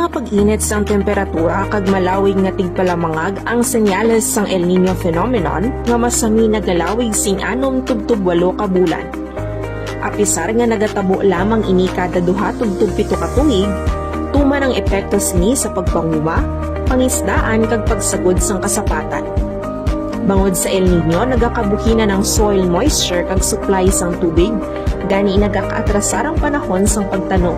mga pag-init sang temperatura kag malawig nga tigpalamangag ang senyales sang El Nino phenomenon nga masami nagalawig sing 6-8 ka bulan. Apisar nga nagatabo lamang ini kada 2-7 ka tuig, tuman ang epekto sini sa pagpanguma, pangisdaan kag pagsagod sang kasapatan. Bangod sa El Nino, nagakabuhina ng soil moisture kag supply sang tubig, gani nagakaatrasar ang panahon sang pagtanom.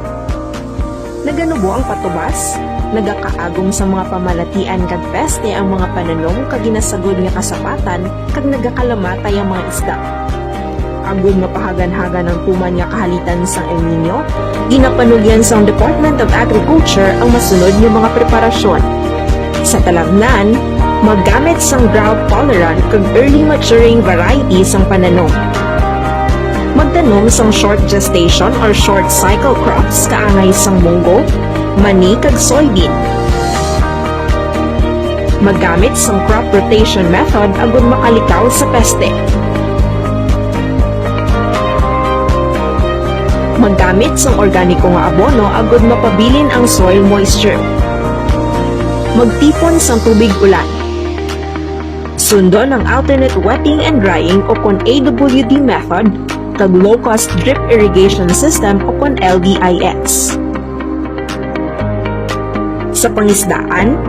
Naganubo ang patubas, nagakaagong sa mga pamalatian kag peste ang mga pananom kag ginasagod nga kasapatan kag nagakalamatay ang mga isda. Agud nga pahagan-hagan ng tuman nga kahalitan sang El Nino, ginapanugyan sang Department of Agriculture ang masunod nga mga preparasyon. Sa talagnan, maggamit sang drought-tolerant kag early maturing varieties sang pananom. Magtanom sang short gestation or short cycle crops kaangay sang munggo, mani kag soybean. Maggamit sang crop rotation method agud makalikaw sa peste. Maggamit sang organiko nga abono agud mapabilin ang soil moisture. Magtipon sang tubig ulan. Sundon ang alternate wetting and drying o kon AWD method kag low-cost drip irrigation system o kon LDIS. Sa pangisdaan,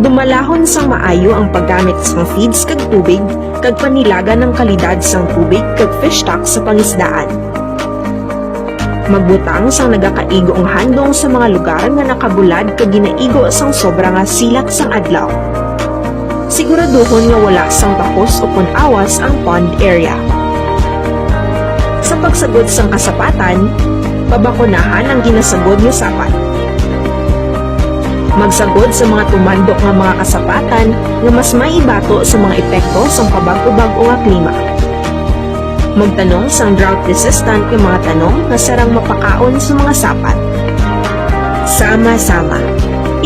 dumalahon sang maayo ang paggamit sang feeds kag tubig kag panilaga ng kalidad sang tubig kag fish stock sa pangisdaan. Magbutang sang nagakaigo ang handong sa mga lugar nga nakabulad kag ginaigo sang sobra nga silak sang adlaw. Siguraduhon nga wala sang takos o kon awas ang pond area. Sa pagsagod sang kasapatan, pabakunahan ang ginasagod nga sapat. Magsagod sa mga tumandok nga mga kasapatan nga mas maibato sa mga epekto sang pabago-bago nga klima. Magtanong sang drought-resistant nga mga tanong nga sarang mapakaon sa mga sapat. Sama-sama,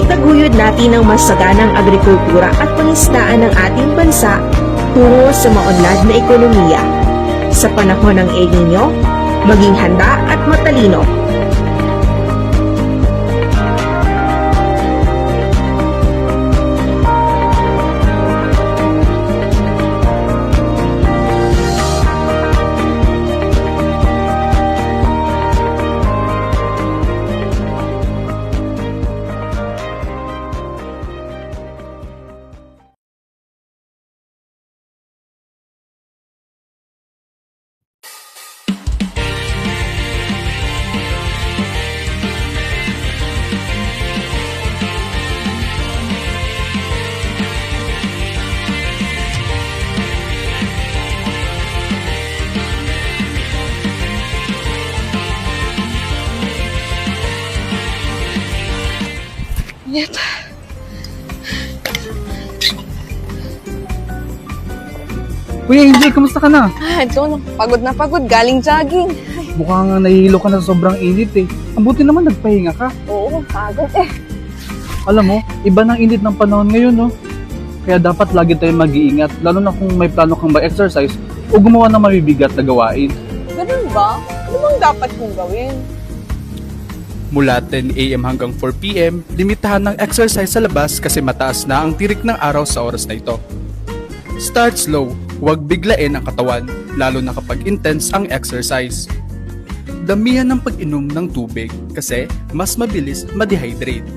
itaguyod natin ang mas saganang agrikultura at pangisdaan ng ating bansa tungo sa maunlad na ekonomiya. Sa panahon ng El Nino, maging handa at matalino. Init. Kuya Angel, kamusta ka na? Ito, pagod na pagod. Galing jogging. Mukhang nahihilo ka na sa sobrang init eh. Ang buti naman nagpahinga ka. Oo, pagod eh. Alam mo, iba ng init ng panahon ngayon, no? Kaya dapat lagi tayong mag-iingat, lalo na kung may plano kang mag-exercise o gumawa ng mabibigat na gawain. Ganun ba? Ano bang dapat kong gawin? Mula 10 AM hanggang 4 PM, limitahan ng exercise sa labas kasi mataas na ang tirik ng araw sa oras na ito. Start slow, huwag biglain ang katawan, lalo na kapag intense ang exercise. Damihan ng pag-inom ng tubig kasi mas mabilis ma-dehydrate.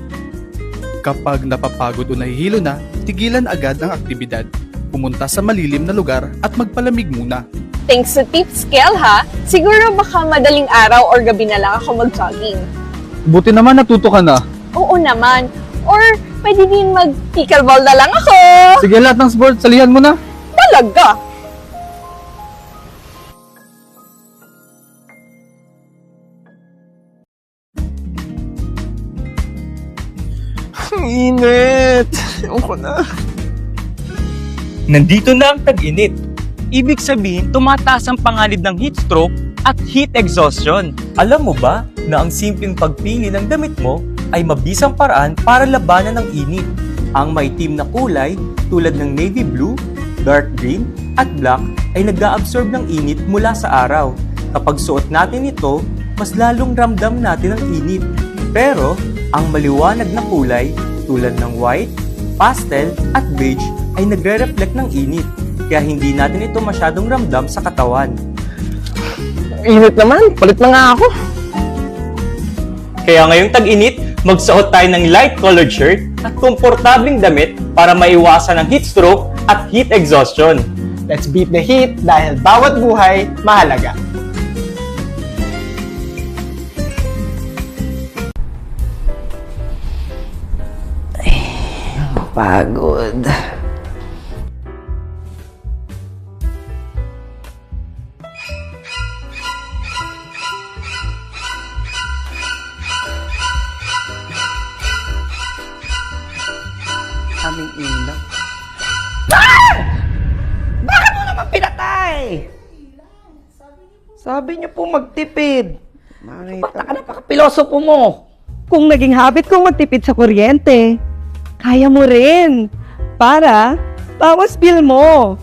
Kapag napapagod o nahihilo na, tigilan agad ang aktibidad. Pumunta sa malilim na lugar at magpalamig muna. Thanks sa tips, Kel, ha? Siguro baka madaling araw or gabi na lang ako mag-jogging. Buti naman natuto ka na. Oo naman. Or pwede din mag-pickleball na lang ako. Sige, lahat ng sports, salihan mo na. Talaga? Ang init! Ewan ko na. Nandito na ang tag-init. Ibig sabihin, tumataas ang panganib ng heat stroke at heat exhaustion. Alam mo ba na ang simpleng pagpili ng damit mo ay mabisang paraan para labanan ng init? Ang maitim na kulay tulad ng navy blue, dark green, at black ay nag-a-absorb ng init mula sa araw. Kapag suot natin ito, mas lalong ramdam natin ang init. Pero, Ang maliwanag na kulay tulad ng white, pastel at beige ay nagre-reflect ng init, kaya hindi natin ito masyadong ramdam sa katawan. Init naman, palit na nga ako. Kaya ngayong tag-init, magsuot tayo ng light-colored shirt at komportabling damit para maiwasan ang heat stroke at heat exhaustion. Let's beat the heat dahil bawat buhay mahalaga. Pagod. Aming ilaw. Bakit mo naman pinatay? Sabi niyo po magtipid. Bakla ka napaka-pilosopo mo. Kung naging habit kong magtipid sa kuryente, kaya mo rin. Para bawas bill mo.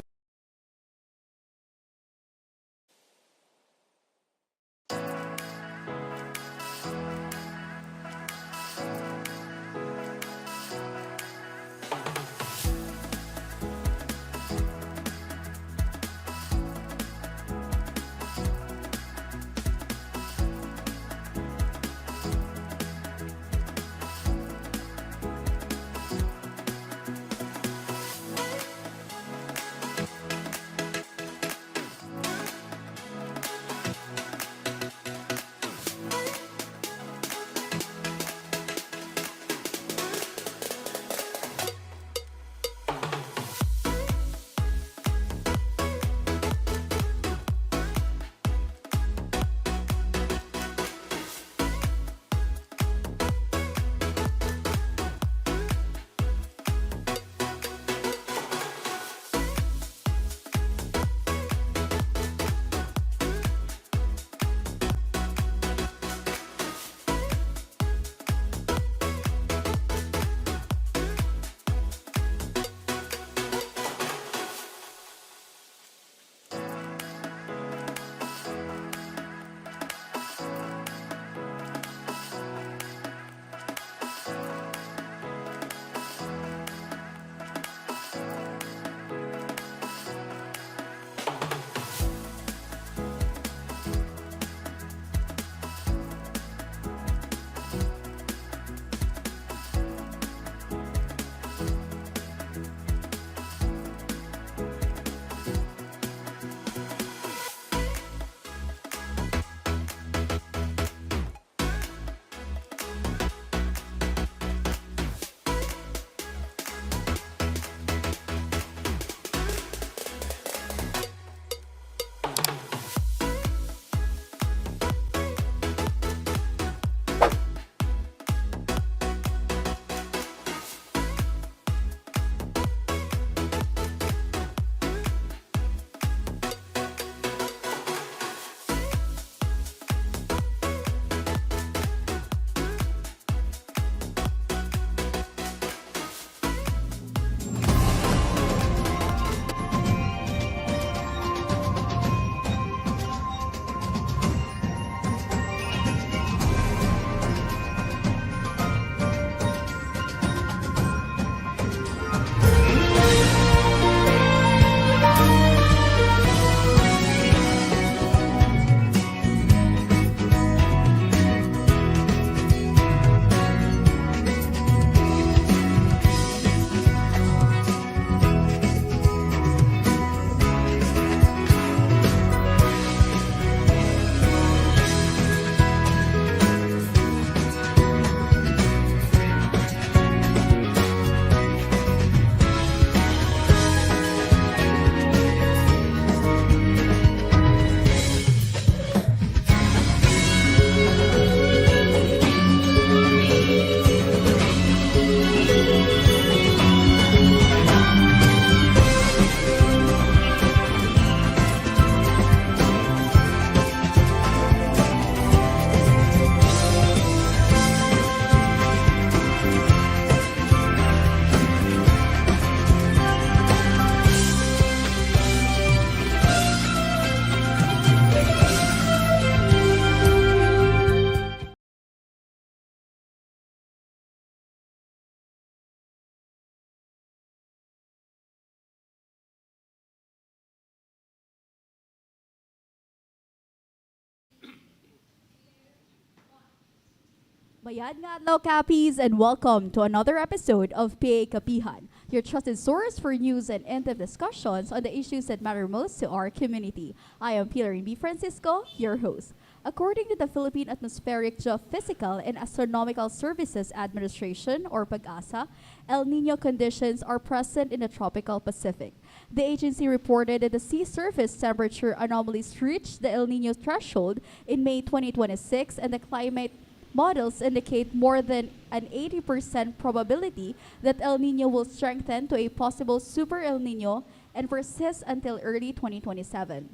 Bayad nga adlaw Cappies, and welcome to another episode of PA Kapihan, your trusted source for news and in-depth discussions on the issues that matter most to our community. I am Pilarin B. Francisco, your host. According to the Philippine Atmospheric Geophysical and Astronomical Services Administration, or PAGASA, El Nino conditions are present in the tropical Pacific. The agency reported that the sea surface temperature anomalies reached the El Nino threshold in May 2026, and the climate models indicate more than an 80% probability that El Nino will strengthen to a possible Super El Nino and persist until early 2027.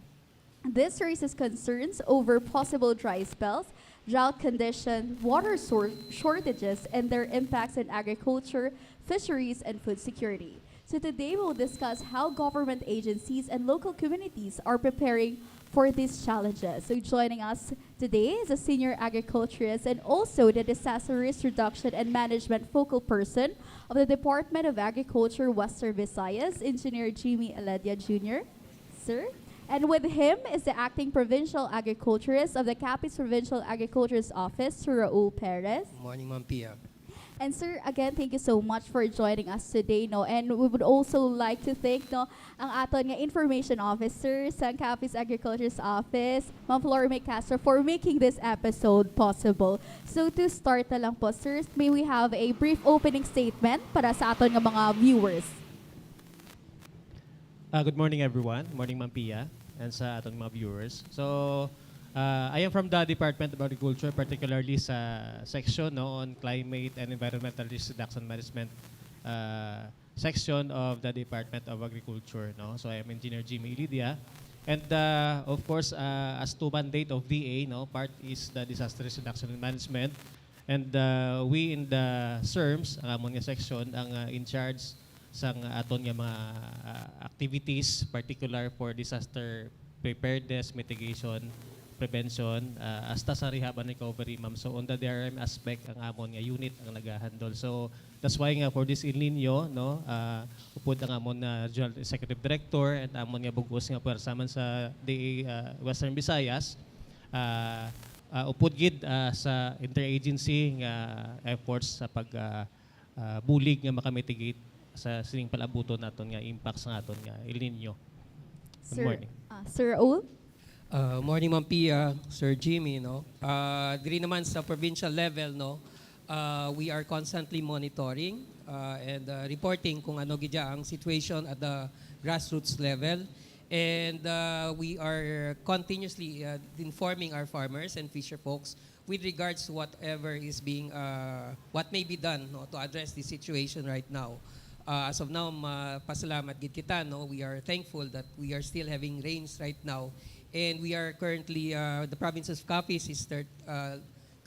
This raises concerns over possible dry spells, drought conditions, water shortages, and their impacts on agriculture, fisheries, and food security. So today we'll discuss how government agencies and local communities are preparing for these challenges. So joining us today is a senior agriculturist and also the disaster risk reduction and management focal person of the Department of Agriculture, Western Visayas, Engineer Jimmy Aledia Jr. Sir. And with him is the acting provincial agriculturist of the Capiz Provincial Agriculturist Office, Sir Raul Perez. Morning, Ma'am Pia. And sir, again, thank you so much for joining us today, no. And we would also like to thank no ang aton nga information officer sa Capiz Agriculture's Office, Ma'am Florme Castro, for making this episode possible. So to start na lang po, sir, may we have a brief opening statement para sa aton nga mga viewers. Good morning, everyone. Morning, Ma'am Pia, and sa ating mga viewers. So, I am from the Department of Agriculture, particularly sa section on climate and environmental risk reduction management section of the Department of Agriculture. No? So, I am Engineer Jimmy Ilidia. And of course, as to mandate of DA, no, part is the disaster risk reduction and management. And we in the SERMS, ang amon nga section, ang in charge sa aton nga mga activities, particular for disaster preparedness, mitigation, prevention, hasta sa rehab and recovery, ma'am. So on the DRM aspect, ang amon nga unit ang nag-handle. So that's why nga for this El Nino, no, upod ang amon na Regional Executive Director and amon nga bugos nga persaman sa DA Western Visayas, upod gid sa interagency nga efforts sa pag-bulig nga makamitigate sa sining palabuton naton nga impacts nga aton nga El Nino. Good morning. Sir Raul? Morning, Ma'am Pia, Sir Jimmy, no. Diri naman sa provincial level, no, we are constantly monitoring and reporting kung ano gidya ang situation at the grassroots level. And we are continuously informing our farmers and fisher folks with regards to whatever is being, what may be done, no, to address the situation right now. As of now, pasalamat gid kita, no. We are thankful that we are still having rains right now, and we are currently the province of Capiz is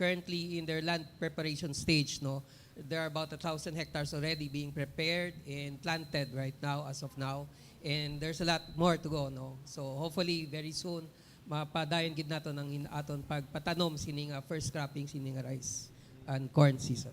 currently in their land preparation stage, no. There are about 1,000 hectares already being prepared and planted right now, as of now, and there's a lot more to go, no. So hopefully very soon mapadayon gid nato ng aton pagpatanom sining first cropping sining rice and corn season.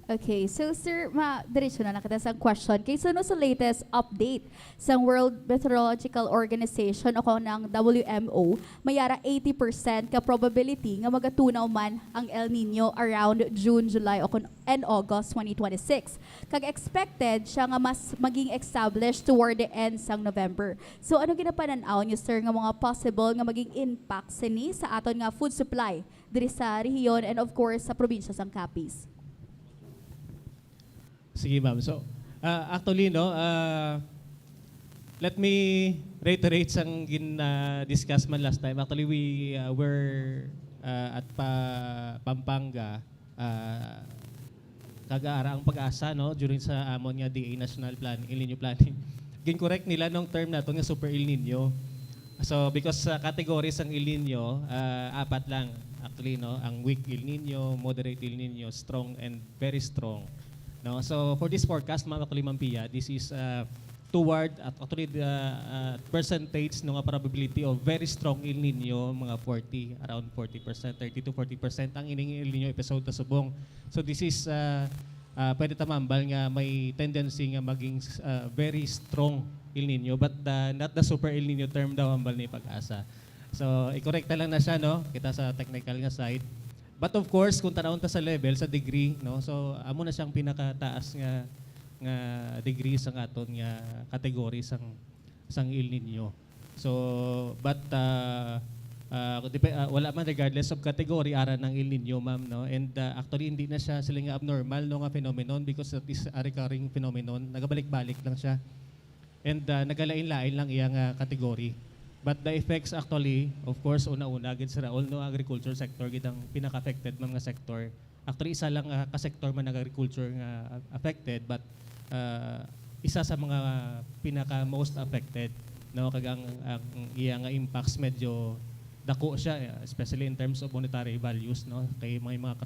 Okay, so sir, diretso na nakita sa question. Kay suno sa latest update sa World Meteorological Organization o ng WMO, mayara 80% ka probability nga magatunaw man ang El Nino around June, July and August 2026. Kag expected siya nga mas maging established toward the end sang November. So ano ginapananaw niyo sir nga mga possible nga maging impact sini sa aton nga food supply diri sa rehiyon and of course sa probinsya sang Capiz? Sige, ma'am. So, actually, no, let me reiterate sang discuss man last time. Actually, we were at Pampanga, kagaara ang pag-asa, no, during sa amon nga DA National Plan, El Nino Planning. Gin-correct nila nung term nato nga Super El Nino. So, because sa categories ang El Nino, apat lang. Actually, no, ang weak El Nino, moderate El Nino, strong, and very strong. No, so for this forecast, Ma'am Pia, this is toward actually the percentage ng probability of very strong El Nino, mga 40, around 40%, 30 to 40% ang ining El Nino episode na subong. So this is pwede tamambal nga may tendency nga maging very strong El Nino, but not the super El Nino term daw ambal ni pag-asa. So i-correct lang na siya, no, kita sa technical nga side. But of course, kung tanawon ta sa level, sa degree, no? So, amo na siyang pinakataas nga degree sa aton nga category sang El Nino. So, but wala man regardless of category ara ng El Nino, ma'am, no? And actually hindi na siya sila nga abnormal no nga phenomenon because that is a recurring phenomenon. Nagabalik-balik lang siya. And nagalain-lain lang iyang category. But the effects actually, of course, una-una gid sa Raul no agriculture sector gid ang pinaka-affected mga sector. Actually isa lang ka-sector man ng agriculture nga affected, but isa sa mga pinaka most affected no kag ang iyang impacts medyo dako siya, especially in terms of monetary values, no? Kay mga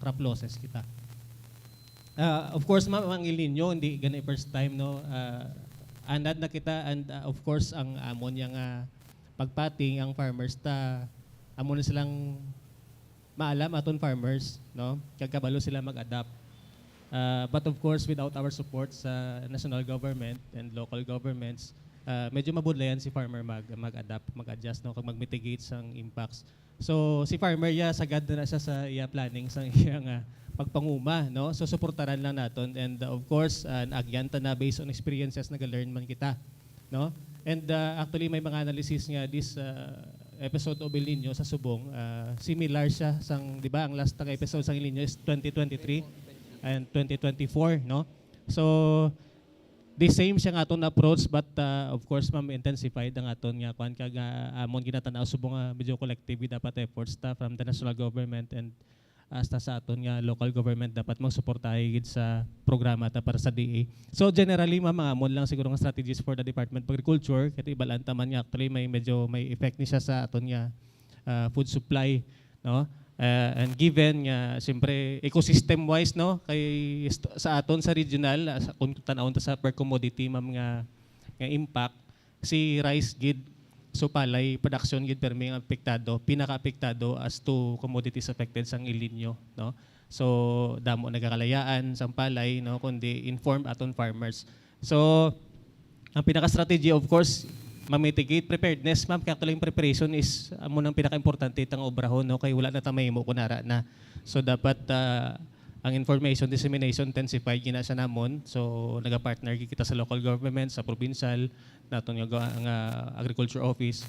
crop losses kita. Of course, ma'am, ang El Nino, hindi ganun first time, no? Anad na kita, and of course, ang amon yung pagpating, ang farmers, amon na silang maalam aton farmers, no? Kagkabalo sila mag-adapt. But of course, without our support sa national government and local governments, medyo mabudlayan si farmer mag-adapt, mag-adjust, no, kag mag-mitigate sang impacts. So si farmer sagad na siya sa iya planning sa iyang pagpanguma, no. So suportaran lang naton, and of course agyanta na based on experiences nag-learn man kita, no. And actually may mga analysis nga this episode of El Nino sa Subong, similar siya sang, di ba, ang last nga episode sang El Nino is 2023 and 2024, no. So the same siya nga aton approach, but of course ma'am intensified ang aton nga kuan kag amon ginatanaw subong medyo collective dapat efforts from the national government and hasta sa aton nga local government dapat magsuportahi gid sa programa para sa DA. So generally ma'am amon lang siguro nga strategies for the Department of Agriculture ket ibalan ta man nga actually may effect ni siya sa aton nga food supply, no. And given nga siyempre ecosystem wise, no, kay sa aton sa regional kung tanawon ta sa per commodity ma'am nga impact, si rice gid, so palay production gid permi nga apektado, pinaka-apektado as to commodities affected sang El Nino, no. So damo nagakalayaan sang palay, no, kundi informed aton farmers. So ang pinaka-strategy of course ma-mitigate preparedness, ma'am. Kaya actually yung preparation is amo nang pinaka-importante itang obrahon, no? Kaya wala na tamay mo kunara na. So dapat ang information dissemination intensified gina siya namon. So naga-partner kita sa local government, sa provincial, naton nga agriculture office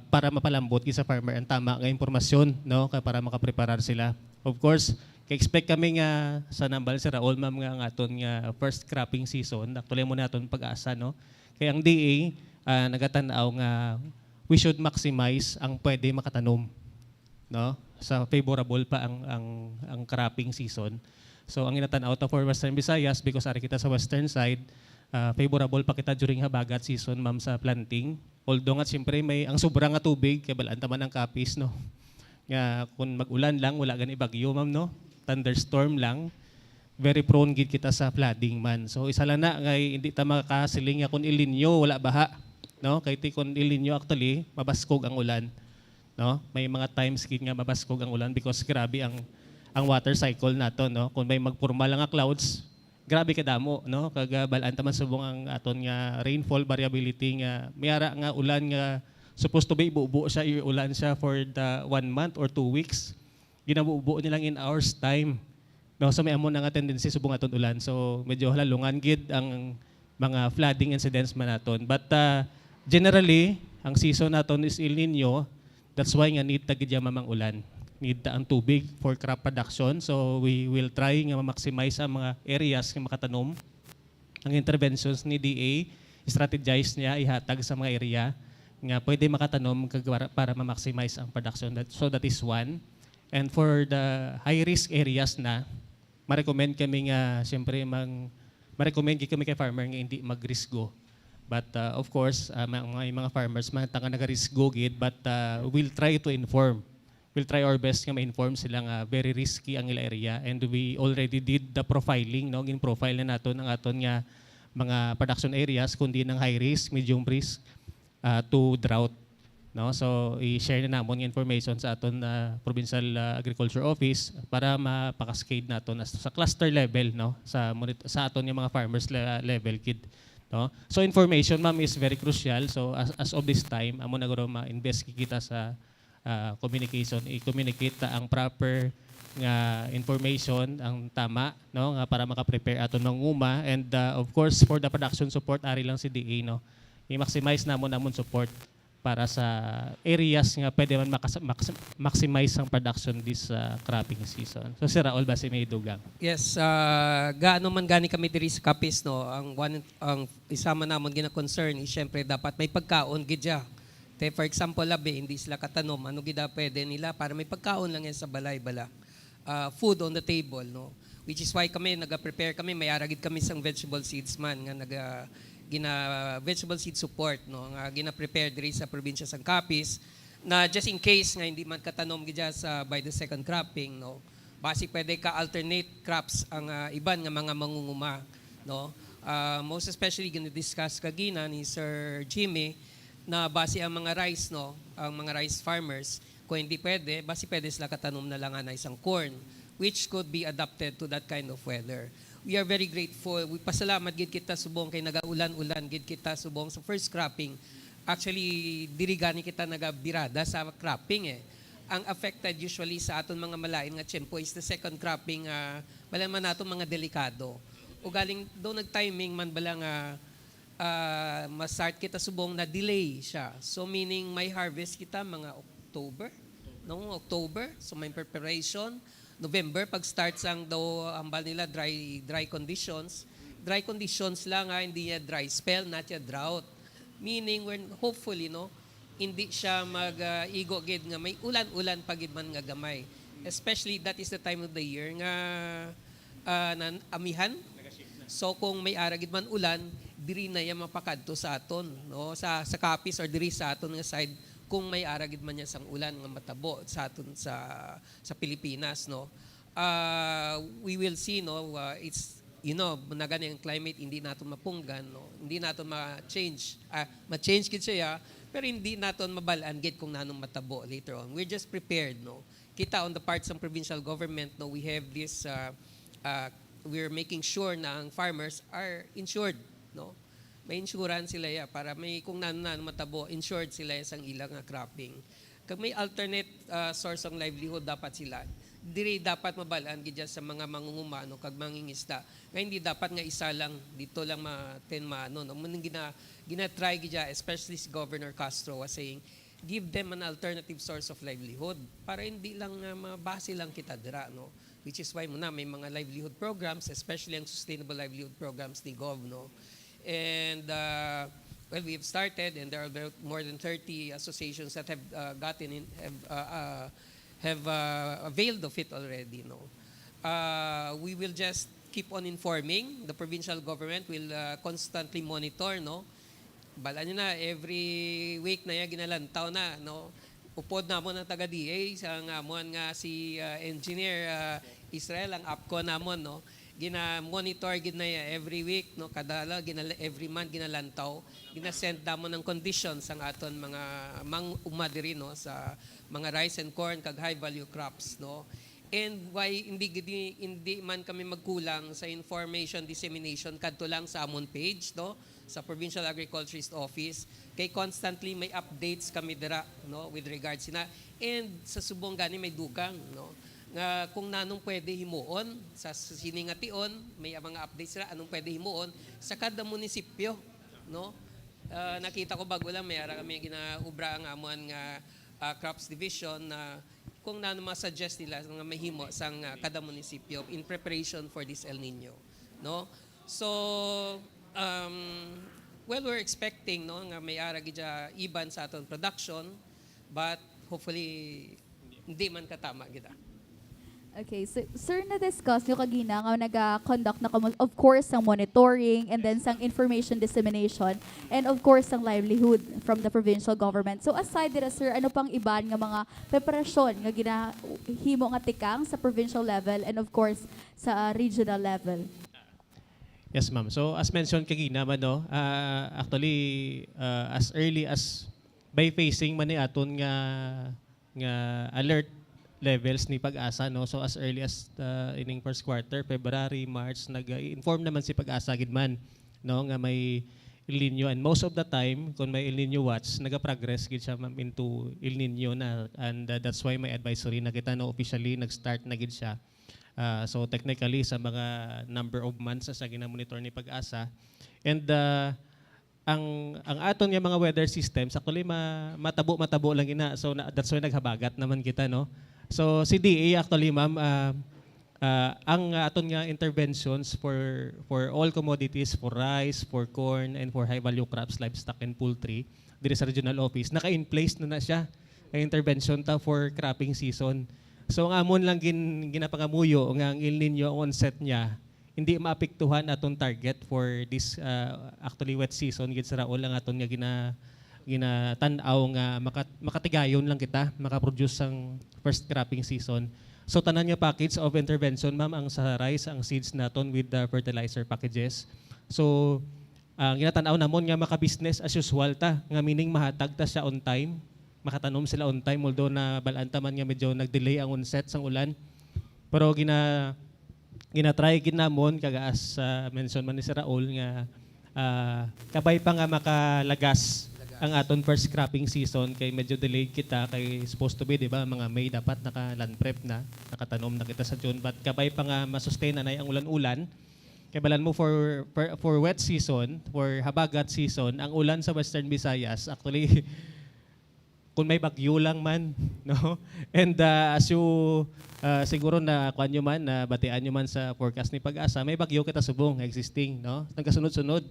para mapalambot sa farmer ang tama nga impormasyon, no? Kaya para makapreparar sila. Of course, kay-expect kami nga sa nambal si Raul, ma'am, nga aton nga first cropping season. Actually mo naton pag-asa, no? Kaya ang DA nagatanaw nga we should maximize ang pwede makatanom, no, sa favorable pa ang cropping season. So ang inatanaw ta for Western Visayas because ari kita sa western side, favorable pa kita during habagat season, ma'am, sa planting. Although nga siyempre may ang sobrang nga tubig kay balaan taman ang kapis, no. Nga kung mag-ulan lang wala gani bagyo, ma'am, no. Thunderstorm lang, very prone gid kita sa flooding man. So isa lang na ngay hindi ta makakasiling nga kun El Nino wala baha, no. Kay ti kun El Nino actually mabaskog ang ulan, no. May mga times gid nga mabaskog ang ulan because grabe ang water cycle nato, no. Kung may magporma lang nga clouds, grabe kadamo, no. Kag balaan ta man subong ang aton nga rainfall variability nga mayara nga ulan nga supposed to be ibubo siya, ulan siya for the 1 month or 2 weeks. Ginabubo nilang in hours time. No, so may amo na nga tendency subong aton ulan. So medyo halalungan gid ang mga flooding incidents man naton. But generally, ang season naton is El Nino. That's why nga need ta gid mamang ulan. Need ta ang tubig for crop production. So we will try nga ma-maximize ang mga areas nga makatanom. Ang interventions ni DA, strategize niya ihatag sa mga area nga pwede makatanom para ma-maximize ang production. So that is one. And for the high-risk areas na, ma-recommend kami nga, siyempre, ma-recommend kami kay farmer nga hindi mag-risk-go. But of course, mga farmers, tanga nag-risk-go gid, but we'll try to inform. We'll try our best nga ma-inform sila nga very risky ang ila area. And we already did the profiling, no? Gin-profile na nato ang aton nga mga production areas, kundi ng high risk, medium risk, to drought. No, so i-share na namon ng information sa aton provincial agriculture office para mapaka-cascade naton sa cluster level, no, sa aton yung mga farmers level kid, no. So information, ma'am, is very crucial. So as of this time amo na guro ma-invest kita sa communication, i-communicate ta ang proper nga information ang tama no nga para maka-prepare ato ng uma, and of course for the production support ari lang si DA no i-maximize namon support para sa areas nga pwede man maximize ang production this cropping season. So Sir Raul basi may dugang. Yes, gaano man gani kami diri sa Capiz no, ang isama namon gina-concern is syempre dapat may pagkaon gidya. For example, labi hindi sila katanom, ano gida pwede nila para may pagkaon lang yan sa balay bala. Food on the table no. Which is why kami naga-prepare kami, may aragid kami sang vegetable seeds man nga gina vegetable seed support no nga gina-prepare diri sa probinsya sang Capiz na just in case nga hindi man katanom gidya sa by the second cropping no. Basi pwede ka alternate crops ang iban nga mga mangunguma no. Most especially gina-discuss kagina ni Sir Jimmy na base ang mga rice no, ang mga rice farmers kung hindi pwede, basi pwede sila katanom na lang na isang corn which could be adapted to that kind of weather. We are very grateful. We pasalamat gid kita subong kay nagaulan-ulan gid kita subong sa first cropping. Actually, diri gani kita nagabirada sa cropping eh. Ang affected usually sa aton mga malain nga tiyempo is the second cropping, wala man nato mga delikado. O galing do nag-timing man bala nga ma-start kita subong na delay siya. So meaning may harvest kita mga October, no? October, so may preparation. November pag start sang daw ambal nila dry conditions. Dry conditions lang hindi niya dry spell, not ya drought. Meaning when hopefully no, hindi siya mag-igo gid nga may ulan-ulan pagid man nga gamay. Especially that is the time of the year nga amihan. So kung may aragid man ulan, diri na ya mapakadto sa aton no sa Capiz or diri sa aton nga side kung may aragid man niya sang ulan nga matabo sa aton sa Pilipinas no. We will see no, it's nagani ang climate hindi naton mapunggan no. Hindi naton ma-change gid siya pero hindi naton mabalaan gid kung nanong matabo later on. We're just prepared no. Kita on the parts ng provincial government no, we have this we're making sure na ang farmers are insured no. May insurance sila ya para may kung nano matabo, insured sila sang ilang nga cropping. Kag may alternate source ng livelihood dapat sila. Diri dapat mabalaan gid sa mga mangunguma no kag mangingisda. Nga hindi dapat nga isa lang dito lang maano no. Munang gina-try gid especially si Governor Castro was saying give them an alternative source of livelihood para hindi lang mabase lang kita dira no. Which is why muna may mga livelihood programs, especially ang sustainable livelihood programs ni Gov no. And well, we have started, and there are more than 30 associations that have availed of it already. No, we will just keep on informing. The provincial government will constantly monitor. No, bala nyo na every week na ya ginalantaw na. No, upod na mo ng taga DA sa nga si engineer Israel ang APCO namon no. Gina-monitor gid na every week no kadala every month ginalantaw gina-send damo ng conditions ang aton mga umadiri no sa mga rice and corn kag high value crops no. And why hindi man kami magkulang sa information dissemination kadto lang sa amon page no sa Provincial Agriculturist Office kay constantly may updates kami dira no with regards sina, and sa subong gani may dugang no nga kung nanong pwede himuon sa siningation may mga updates sila anong pwede himuon sa kada munisipyo no. Nakita ko bago lang may ara kami ginaubra ang amon nga crops division na kung nano ma-suggest nila nga mahimo sang kada munisipyo in preparation for this El Nino no. So well, we're expecting no nga may ara gid iban sa aton production but hopefully hindi man katama gid. Okay, so sir, na-discuss nyo kagina nga nag-conduct na of course ang monitoring and then sang information dissemination and of course ang livelihood from the provincial government. So aside dira sir, ano pang iban nga mga preparasyon nga ginahimo nga tikang sa provincial level and of course sa regional level? Yes, ma'am. So as mentioned kagina man no, actually as early as by facing man ni aton nga alert levels ni Pag-asa no. So as early as ining first quarter, February, March nag-inform naman si Pag-asa gid man no nga may El Nino, and most of the time kung may El Nino watch naga-progress gid siya ma'am into El Nino na, and that's why may advisory na kita no officially nag-start na gid siya. So technically sa mga number of months sa gina-monitor ni Pag-asa, and ang aton nga mga weather systems actually matabo lang ina, so that's why naghabagat naman kita no. So si DA actually ma'am, ang aton nga interventions for all commodities, for rice, for corn, and for high value crops, livestock and poultry diri sa regional office naka-in place na siya ang intervention ta for cropping season. So ang amon lang ginapangamuyo nga ang El Nino onset niya hindi maapektuhan atong target for this actually wet season gid sa Raol ang aton nga ginatan-aw nga makatigayon lang kita makaproduce ang first cropping season. So tanan nga package of intervention ma'am ang sa rice, ang seeds naton with the fertilizer packages. So ang ginatan-aw namon nga maka-business as usual ta, nga meaning mahatag ta siya on time, makatanom sila on time although na balanta man nga medyo nag-delay ang onset sang ulan. Pero gina-try gid namon kaga as mention man ni Sir Raul nga kabay pa nga makalagas ang aton first cropping season kay medyo delayed kita kay supposed to be di ba mga May dapat naka land prep na nakatanom na kita sa June, but kabay pa nga masustain na ang ulan-ulan kay balan mo for wet season, for habagat season ang ulan sa Western Visayas actually kung may bagyo lang man no, and as you siguro na kuan nyo man na batian nyo man sa forecast ni Pag-asa may bagyo kita subong existing no nagkasunod-sunod.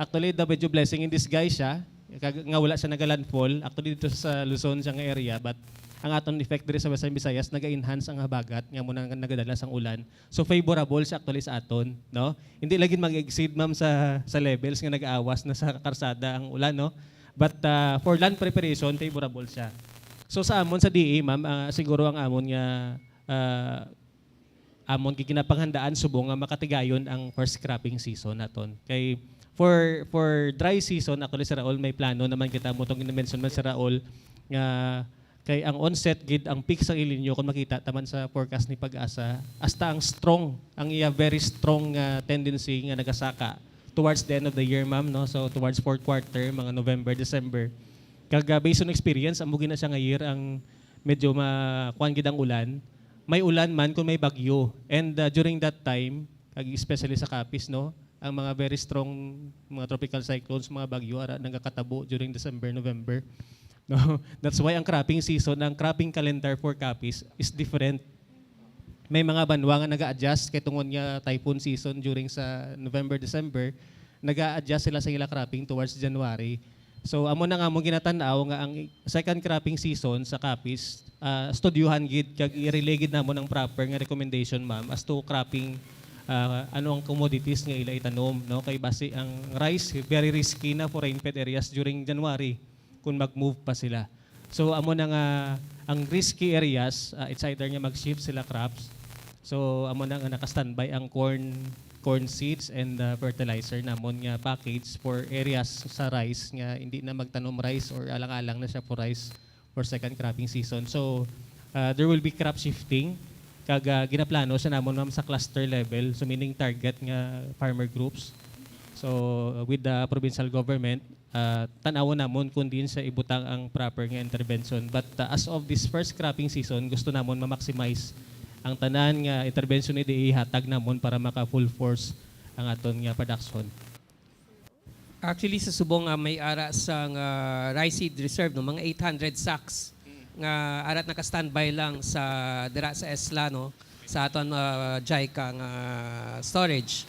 Actually the medyo blessing in disguise siya nga wala siya nagalandfall actually dito sa Luzon siyang area, but ang aton effect diri sa Western Visayas naga-enhance ang habagat nga muna nagadala sang ulan, so favorable siya actually sa aton no, hindi lagi mag-exceed ma'am sa levels nga nag-aawas na sa karsada ang ulan no, but for land preparation favorable siya. So sa amon sa DA ma'am, siguro ang amon nga amon giginapanghandaan subong nga makatigayon ang first cropping season naton. Kay for dry season actually Sir Raul may plano naman kita mo tong ginamention man Sir Raul nga kay ang onset gid ang peak sa El Nino kung makita taman sa forecast ni Pag-asa hasta ang strong ang iya very strong tendency nga nagasaka towards the end of the year ma'am no, so towards fourth quarter mga November, December. Kaga based on experience amo gina siya nga year ang medyo makuan gid ang ulan. May ulan man kung may bagyo, and during that time especially sa Capiz no, ang mga very strong mga tropical cyclones, mga bagyo ara nagakatabo during December, November. No, that's why ang cropping season, ang cropping calendar for Capiz is different. May mga banwa nga naga-adjust kay tungod nga typhoon season during sa November, December, naga-adjust sila sa ila cropping towards January. So amo na nga mo ginatan-aw nga ang second cropping season sa Capiz, studyuhan gid kag i-relay gid namon ang proper nga recommendation ma'am as to cropping ano ang commodities nga ila itanom no, kay base ang rice very risky na for rain-fed areas during January kung mag-move pa sila. So amo na nga ang risky areas it's either nga mag-shift sila crops. So amo na nga naka-standby ang corn seeds and fertilizer namon nga package for areas sa rice nga hindi na magtanom rice or alang-alang na siya for rice for second cropping season. So there will be crop shifting kaga ginaplano sa namon ma'am sa cluster level, so meaning target nga farmer groups. So with the provincial government tan-awon namon kung din sa ibutang ang proper nga intervention, but as of this first cropping season gusto namon ma-maximize ang tanan nga intervention ni DA hatag namon para maka full force ang aton nga production. Actually sa subong may ara sa rice seed reserve no, mga 800 sacks nga arat naka-standby lang sa dira sa ESLA no, sa aton JICA nga storage.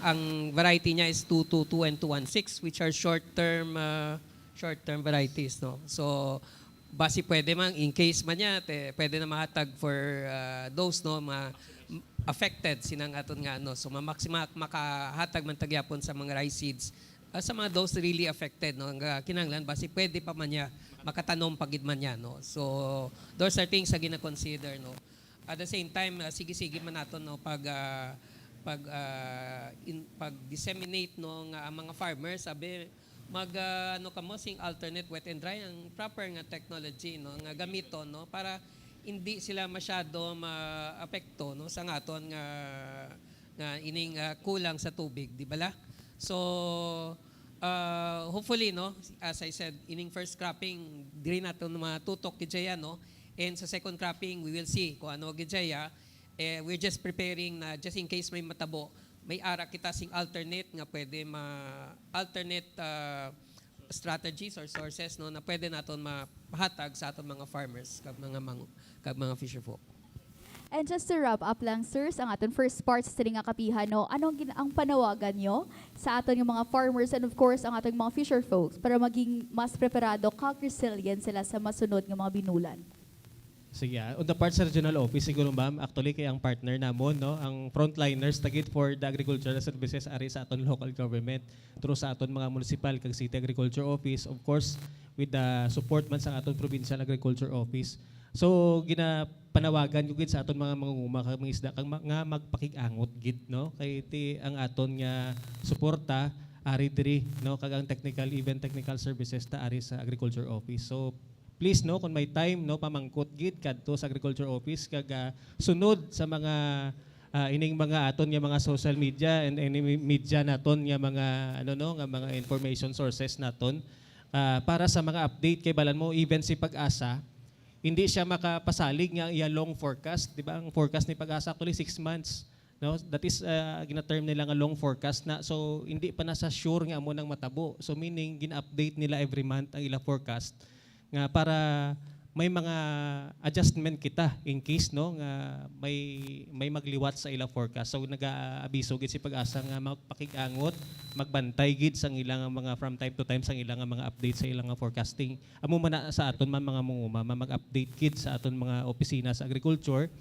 Ang variety niya is 222 and 216 which are short-term varieties no. So basi pwede man in case man niya pwede na mahatag for those no affected sinang aton nga no. So makahatag man tagyapon sa mga rice seeds sa mga those really affected no, nga kinahanglan basi pwede pa man niya makatanom pagid man niya no. So those are things sa gina-consider no. At the same time sige-sige man naton no pag disseminate no nga ang mga farmers sabi ano kamo sing alternate wet and dry ang proper nga technology no nga gamiton no para hindi sila masyado maapekto no sa ngaton nga ining kulang sa tubig di bala. So, hopefully, no, as I said, ining first cropping, diri natin matutok gidjaya, no? And sa second cropping, we will see kung ano gidjaya. We're just preparing na just in case may matabo, may ara kita sing alternate nga pwede alternate strategies or sources, no, na pwede naton mapahatag sa aton mga farmers kag mga fisherfolk. And just to wrap up lang, sirs, ang aton first part sa nga kapihan, no, ang panawagan nyo sa aton yung mga farmers and of course ang aton mga fisher folks para maging mas preparado kag resilient sila sa masunod ng mga binulan? Sige, on the part sa regional office, siguro ma'am, actually kay ang partner namon, no, ang frontliners tagit for the agricultural services ari sa aton local government through sa aton mga municipal kag city agriculture office, of course with the support man sa aton provincial agriculture office. So ginapanawagan yung gid sa aton mga mangunguma kag mga isda kag nga magpakig-angot gid, no, kay ti ang aton nga suporta ari diri, no, kag ang technical services ta ari sa agriculture office. So please, no, kung may time, no, pamangkot gid kadto sa agriculture office kag sunod sa mga ining mga aton nga mga social media and any media naton nga mga nga mga information sources naton para sa mga update kay balan mo even si Pag-asa hindi siya makapasalig nga iya long forecast, di ba? Ang forecast ni Pag-asa actually 6 months, no? That is gina-term nila nga long forecast na, so hindi pa nasa sure nga amo nang matabo. So meaning gina-update nila every month ang ila forecast nga para may mga adjustment kita in case, no, nga may magliwat sa ila forecast. So nag-aabiso gid si Pag-asa nga magpakig-angot, magbantay gid sang ilang mga from time to time sang ilang mga update sa ilang forecasting. Amo man na sa aton man mga manguma mag-update gid sa aton mga opisina sa agriculture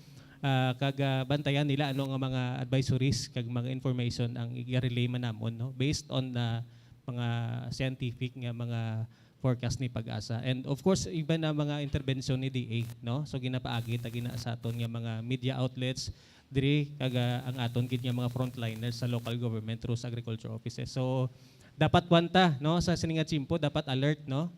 kag bantayan nila ano nga mga advisories kag mga information ang i-relay man namon, no, based on mga scientific nga mga forecast ni Pag-asa. And of course, iba na mga intervention ni DA, no? So ginapaagi ta gina sa aton nga mga media outlets diri kag ang aton gid nga mga frontliners sa local government through sa agriculture offices. So dapat wanta, no, sa sininga chimpo dapat alert, no?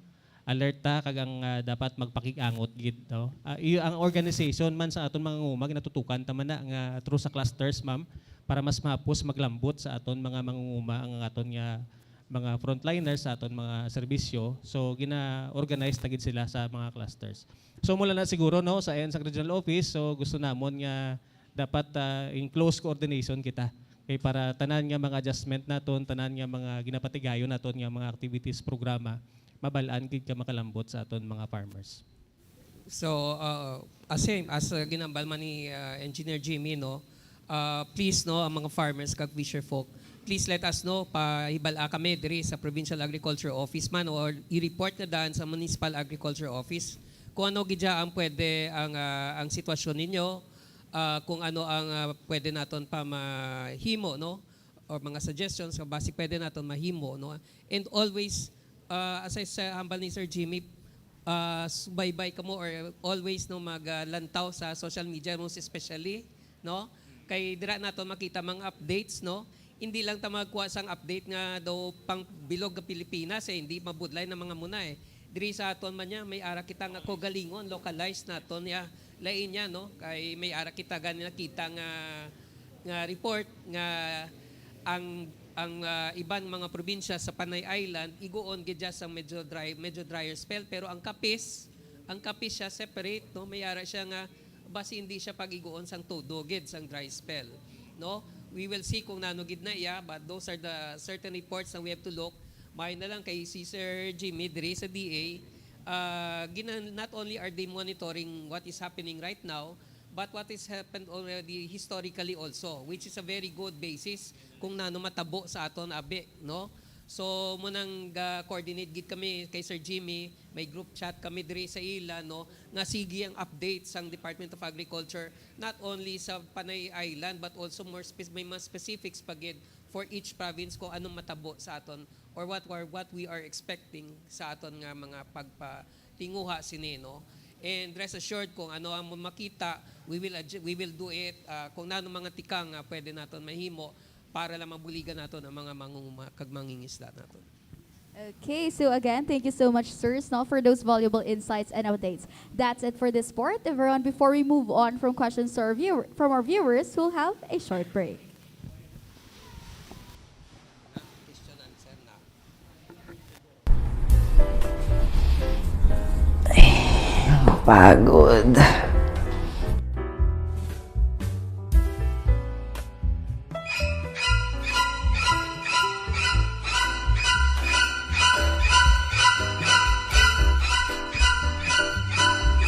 Alert ta kag ang dapat magpakig-angot gid, no? Ang organization man sa aton mga ngumag natutukan ta man na nga through sa clusters, ma'am, para mas mapos maglambot sa aton mga mangunguma ang aton nga mga frontliners sa aton mga serbisyo. So gina-organize tagid sila sa mga clusters. So mula na siguro, no, sa regional office, so gusto namon nga dapat in close coordination kita kay para tanan nga mga adjustment naton, tanan nga mga ginapatigayon naton nga mga activities programa mabalaan gid ka makalambot sa aton mga farmers. So, as ginambal man ni Engineer Jimmy, no, please, no, ang mga farmers kag fisher folk, please let us know, pahibala kami diri sa Provincial Agriculture Office man or i-report na daan sa Municipal Agriculture Office kung ano gidya ang pwede ang sitwasyon ninyo, kung ano ang pwede naton pa mahimo, no, or mga suggestions kung basic pwede naton mahimo, no. And always, as I said, hambal ni Sir Jimmy, subaybay ka mo or always, no, maglantaw sa social media, most especially, no, kay dira naton makita mga updates, no. Hindi lang ta magkuha sang update nga daw pang bilog ng Pilipinas, hindi mabudlay ng mga muna Diri sa aton man niya may ara kita nga kogalingon, localized naton ya lain niya, no, kay may ara kita ganina kita nga report nga ang ibang mga probinsya sa Panay Island iguon gid sang medyo drier spell, pero ang kapis siya separate, no, may ara siya nga basi hindi siya pag-iguon sang todo gid sang dry spell, no. We will see kung nanugid na iya, but those are the certain reports that we have to look. May na lang kay si Sir Jimmy diri sa DA, not only are they monitoring what is happening right now, but what has happened already historically also, which is a very good basis kung nano matabo sa aton abe, no. So munang coordinate gid kami kay Sir Jimmy, may group chat kami diri sa ila, no, nga sige ang updates sang Department of Agriculture not only sa Panay Island but also may mga specifics pagid for each province kung anong matabo sa aton or what we are expecting sa aton nga mga pagpatinguha sini, no. And rest assured kung ano ang makita, we will do it, kung nano mga tikang pwede naton mahimo para lang mabuligan nato ang mga mangunguma kag mangingisda nato. Okay, so again, thank you so much, sirs, no, for those valuable insights and updates. That's it for this part. Everyone, before we move on from questions to from our viewers, we'll have a short break. Pagod.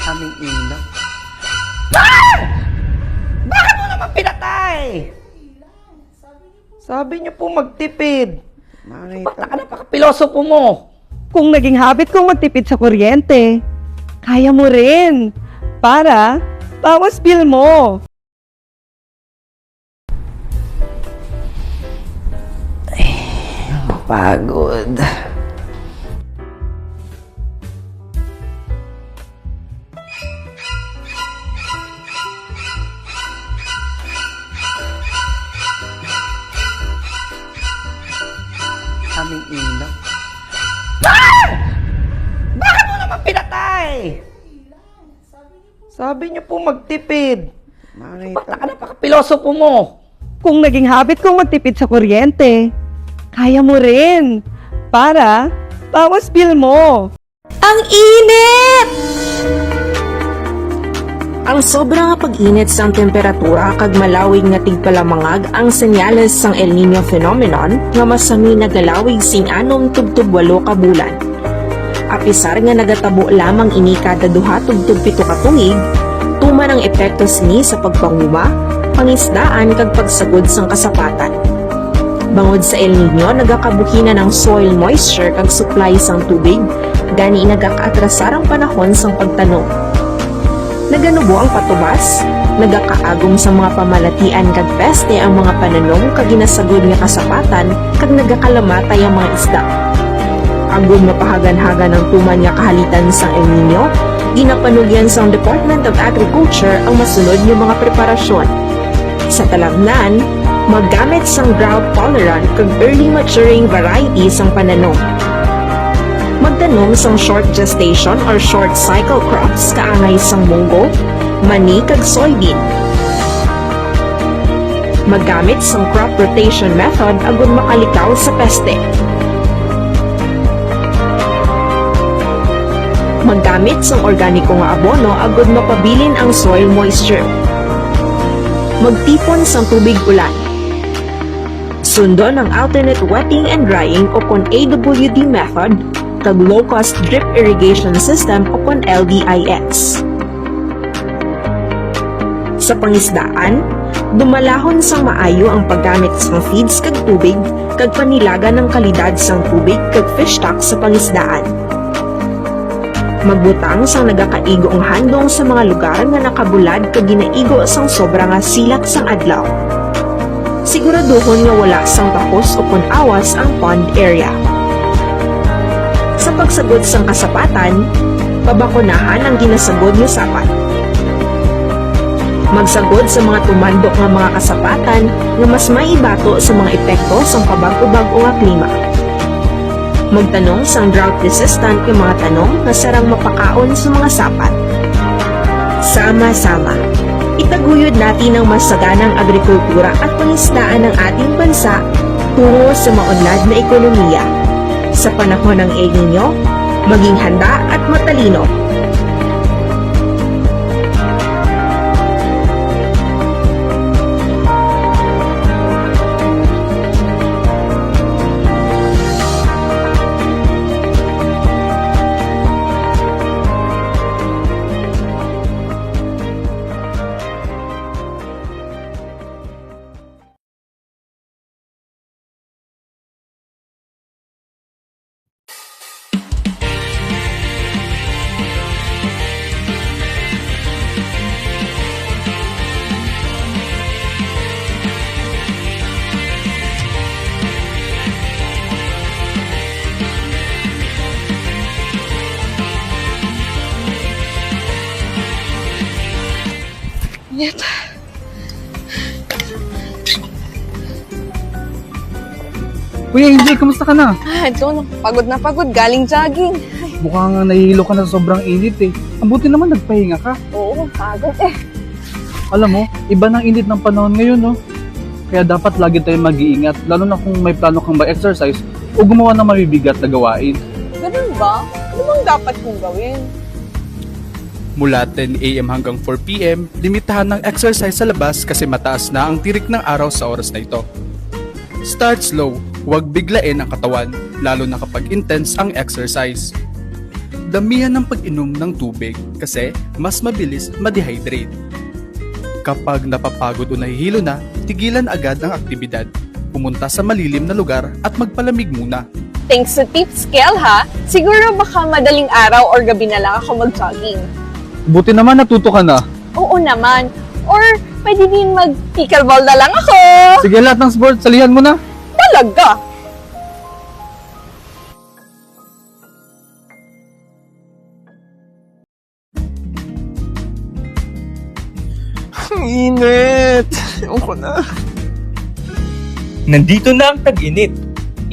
Aming ilaw. Bakit mo naman pinatay? Sabi niyo po magtipid. Bakla ka na, pakapilosopo mo. Kung naging habit kong magtipid sa kuryente, kaya mo rin. Para bawas bill mo. Pagod. Aming ilaw. Bakit mo naman pinatay? Sabi niyo po magtipid. Bakla ka na, pakapilosopo mo. Kung naging habit kong magtipid sa kuryente, kaya mo rin. Para bawas bill mo. Ang init! Ang sobrang pag-init sang temperatura kag malawig nga tigpalamangag ang senyales sang El Nino phenomenon nga masami nagalawig sing 6 tubtub 8 ka bulan. Apisar nga nagatabo lamang ini kada 2 tubtub 7 ka tuig, tuman ang epekto sini sa pagpanguma, pangisdaan kag pagsagod sang kasapatan. Bangod sa El Nino, nagakabuhina ng soil moisture kag supply sang tubig, gani nagakaatrasar ang panahon sang pagtanom. Naganubo ang patubas, nagakaagom sa mga pamalatian kag peste ang mga pananom kag ginasagod nga kasapatan kag nagakalamatay ang mga isda. Agud mapahagan-hagan ang tuman nga kahalitan sang El Nino, ginapanugyan sang Department of Agriculture ang masunod nga mga preparasyon. Sa talagnan, maggamit sang drought-tolerant kag early maturing variety sang pananom. Magtanom sang short gestation or short cycle crops kaangay sang munggo, mani kag soybean. Maggamit sang crop rotation method agud makalikaw sa peste. Maggamit sang organiko nga abono agud mapabilin ang soil moisture. Magtipon sang tubig ulan. Sundon ang alternate wetting and drying o kon AWD method kag low-cost drip irrigation system o kon LDIS. Sa pangisdaan, dumalahon sang maayo ang paggamit sang feeds kag tubig kag panilaga ng kalidad sang tubig kag fish stock sa pangisdaan. Magbutang sang nagakaigo ang handong sa mga lugar nga nakabulad kag ginaigo sang sobra nga silat sang adlaw. Siguraduhon nga wala sang takos o kon awas ang pond area. Sa pagsagod sang kasapatan, pabakunahan ang ginasagod nga sapat. Magsagod sa mga tumandok nga mga kasapatan nga mas maibato sa mga epekto sang pabag-ubag-o nga klima. Magtanong sang drought-resistant nga mga tanom nga sarang mapakaon sa mga sapat. Sama-sama, itaguyod natin ang masaganang agrikultura at pangisdaan ng ating bansa tungo sa maunlad na ekonomiya. Sa panahon ng El Nino, maging handa at matalino. Kuya AJ, kamusta ka na? Ito, pagod na pagod, galing jogging. Mukhang nahihilo ka na sa sobrang init eh. Ang buti naman nagpahinga ka. Oo, pagod eh. Alam mo, iba ng init ng panahon ngayon, no? Kaya dapat lagi tayong mag-iingat, lalo na kung may plano kang mag-exercise o gumawa ng mabibigat na gawain. Ganun ba? Ano bang dapat kong gawin? Mula 10 a.m. hanggang 4 p.m., limitahan ng exercise sa labas kasi mataas na ang tirik ng araw sa oras na ito. Start slow, huwag biglain ang katawan, lalo na kapag intense ang exercise. Damihan ng pag-inom ng tubig kasi mas mabilis ma-dehydrate. Kapag napapagod o nahihilo na, tigilan agad ang aktibidad. Pumunta sa malilim na lugar at magpalamig muna. Thanks sa tips, Kel, ha? Siguro baka madaling araw or gabi na lang ako mag-jogging. Buti naman natuto ka na. Oo naman. Or pwede din mag-pickleball na lang ako. Sige, lahat ng sport, salihan mo na. Talaga? Ang init! Ewan ko na. Nandito na ang tag-init.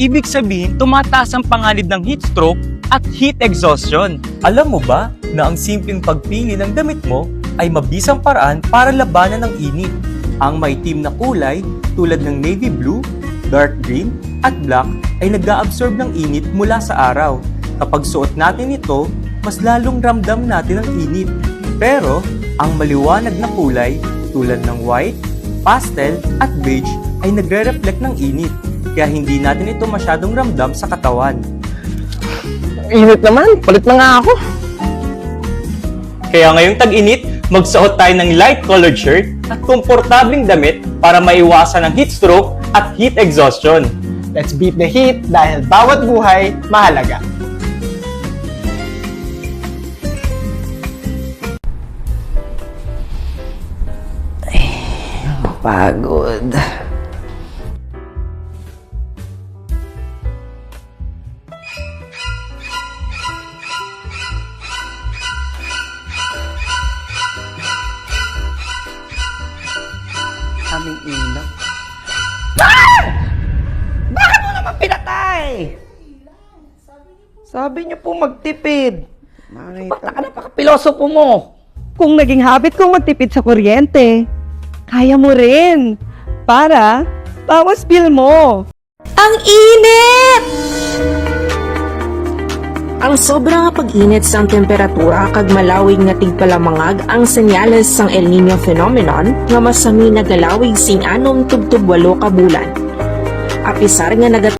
Ibig sabihin, tumataas ang panganib ng heat stroke at heat exhaustion. Alam mo ba na ang simpleng pagpili ng damit mo ay mabisang paraan para labanan ng init? Ang maitim na kulay tulad ng navy blue, dark green, at black ay nag-a-absorb ng init mula sa araw. Kapag suot natin ito, mas lalong ramdam natin ang init. Pero, ang maliwanag na kulay tulad ng white, pastel, at beige ay nagre-reflect ng init. Kaya hindi natin ito masyadong ramdam sa katawan. Init naman, palit na nga ako. Kaya ngayong tag-init, magsuot tayo ng light-colored shirt at komportabling damit para maiwasan ang heat stroke at heat exhaustion. Let's beat the heat dahil bawat buhay mahalaga. Pagod. Aming ilaw. Bakit mo naman pinatay? Sabi niyo po magtipid. Bakla ka na, pakapilosopo mo. Kung naging habit kong magtipid sa kuryente, kaya mo rin. Para bawas bill mo. Ang init! Ang sobrang pag-init sa temperatura kag malawig nga tigpalamangag ang senyales sang El Nino phenomenon nga masami nagalawig sing 6 tubtub 8 ka bulan. Apisar nga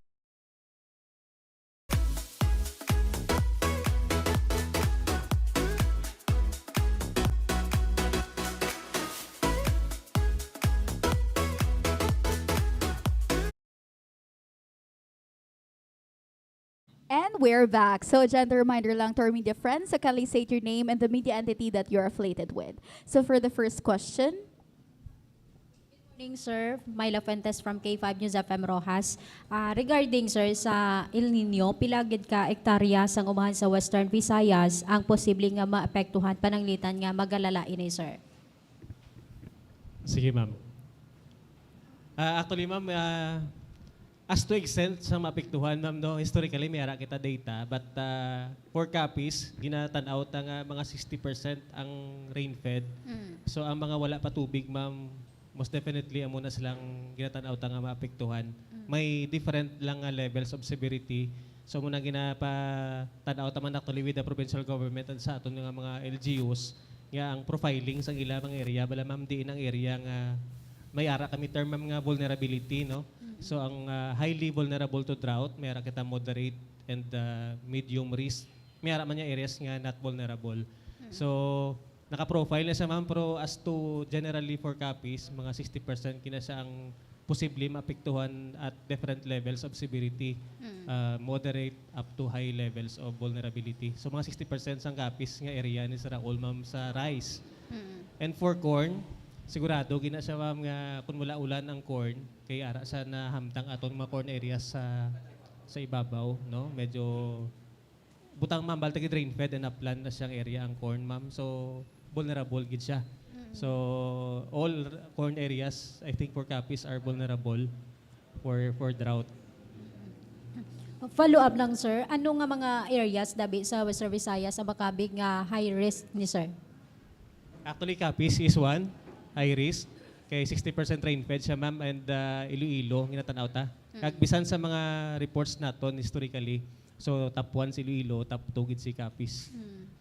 And we're back. So, gentle reminder lang to our media friends, so kindly state your name and the media entity that you're affiliated with. So, for the first question, Good morning, sir. Myla Fuentes from K5 News FM Rojas. Regarding, sir, sa El Nino, pilagid ka ektarya sang umahan sa Western Visayas ang posibleng nga maapektuhan pananglitan nga magalalain ni sir. Sige, ma'am. Actually, ma'am, as to extent sa maapektuhan, ma'am, no, historically, may ara kita data, but for copies, ginatanaw ang mga 60% ang rain-fed. So, ang mga wala pa tubig, ma'am, most definitely, amo na silang ginatanaw nga maapektuhan. May different lang nga levels of severity. So, muna ginapatanaw taman actually with the provincial government at sa aton nga mga LGUs, nga ang profiling sa ilang mga area, bala ma'am, diin ang area nga may ara kami term ma'am nga vulnerability, no? So, ang highly vulnerable to drought, may ara kita moderate and medium risk. May ara man niya areas nga not vulnerable. So, naka-profile na siya ma'am, pero as to generally for copies, mga 60% kina siya ang posible maapektuhan at different levels of severity, moderate up to high levels of vulnerability. So mga 60% sang copies nga area ni sa Raul ma'am sa rice. And for corn, sigurado gina siya ma'am nga kung wala ulan ang corn, kay ara sa nahamtang aton mga corn areas sa ibabaw, no? Medyo butang ma'am balta gid rain fed and upland na siyang area ang corn ma'am. So vulnerable gid siya. So all corn areas I think for copies are vulnerable for drought. Follow up lang, sir. Ano nga mga areas dabi sa Western Visayas sa makabig nga high risk ni sir? Actually copies is one, high risk. Kay 60% rain fed siya ma'am and Iloilo ginatanaw ta. Kag bisan sa mga reports naton historically. So top 1 si Iloilo, top 2 gid si copies.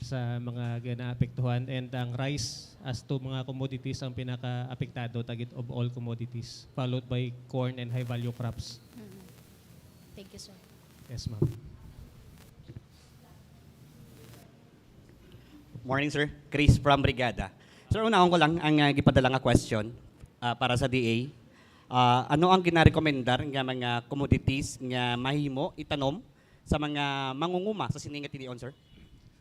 sa mga ginaapektuhan, and ang rice as to mga commodities ang pinaka-apektado tagit of all commodities, followed by corn and high value crops. Thank you, sir. Yes, ma'am. Morning, sir. Chris from Brigada. Sir, unahon ko lang ang gipadala nga question para sa DA. Ano ang ginarekomendar nga mga commodities nga mahimo itanom sa mga mangunguma sa sininga tinion, sir?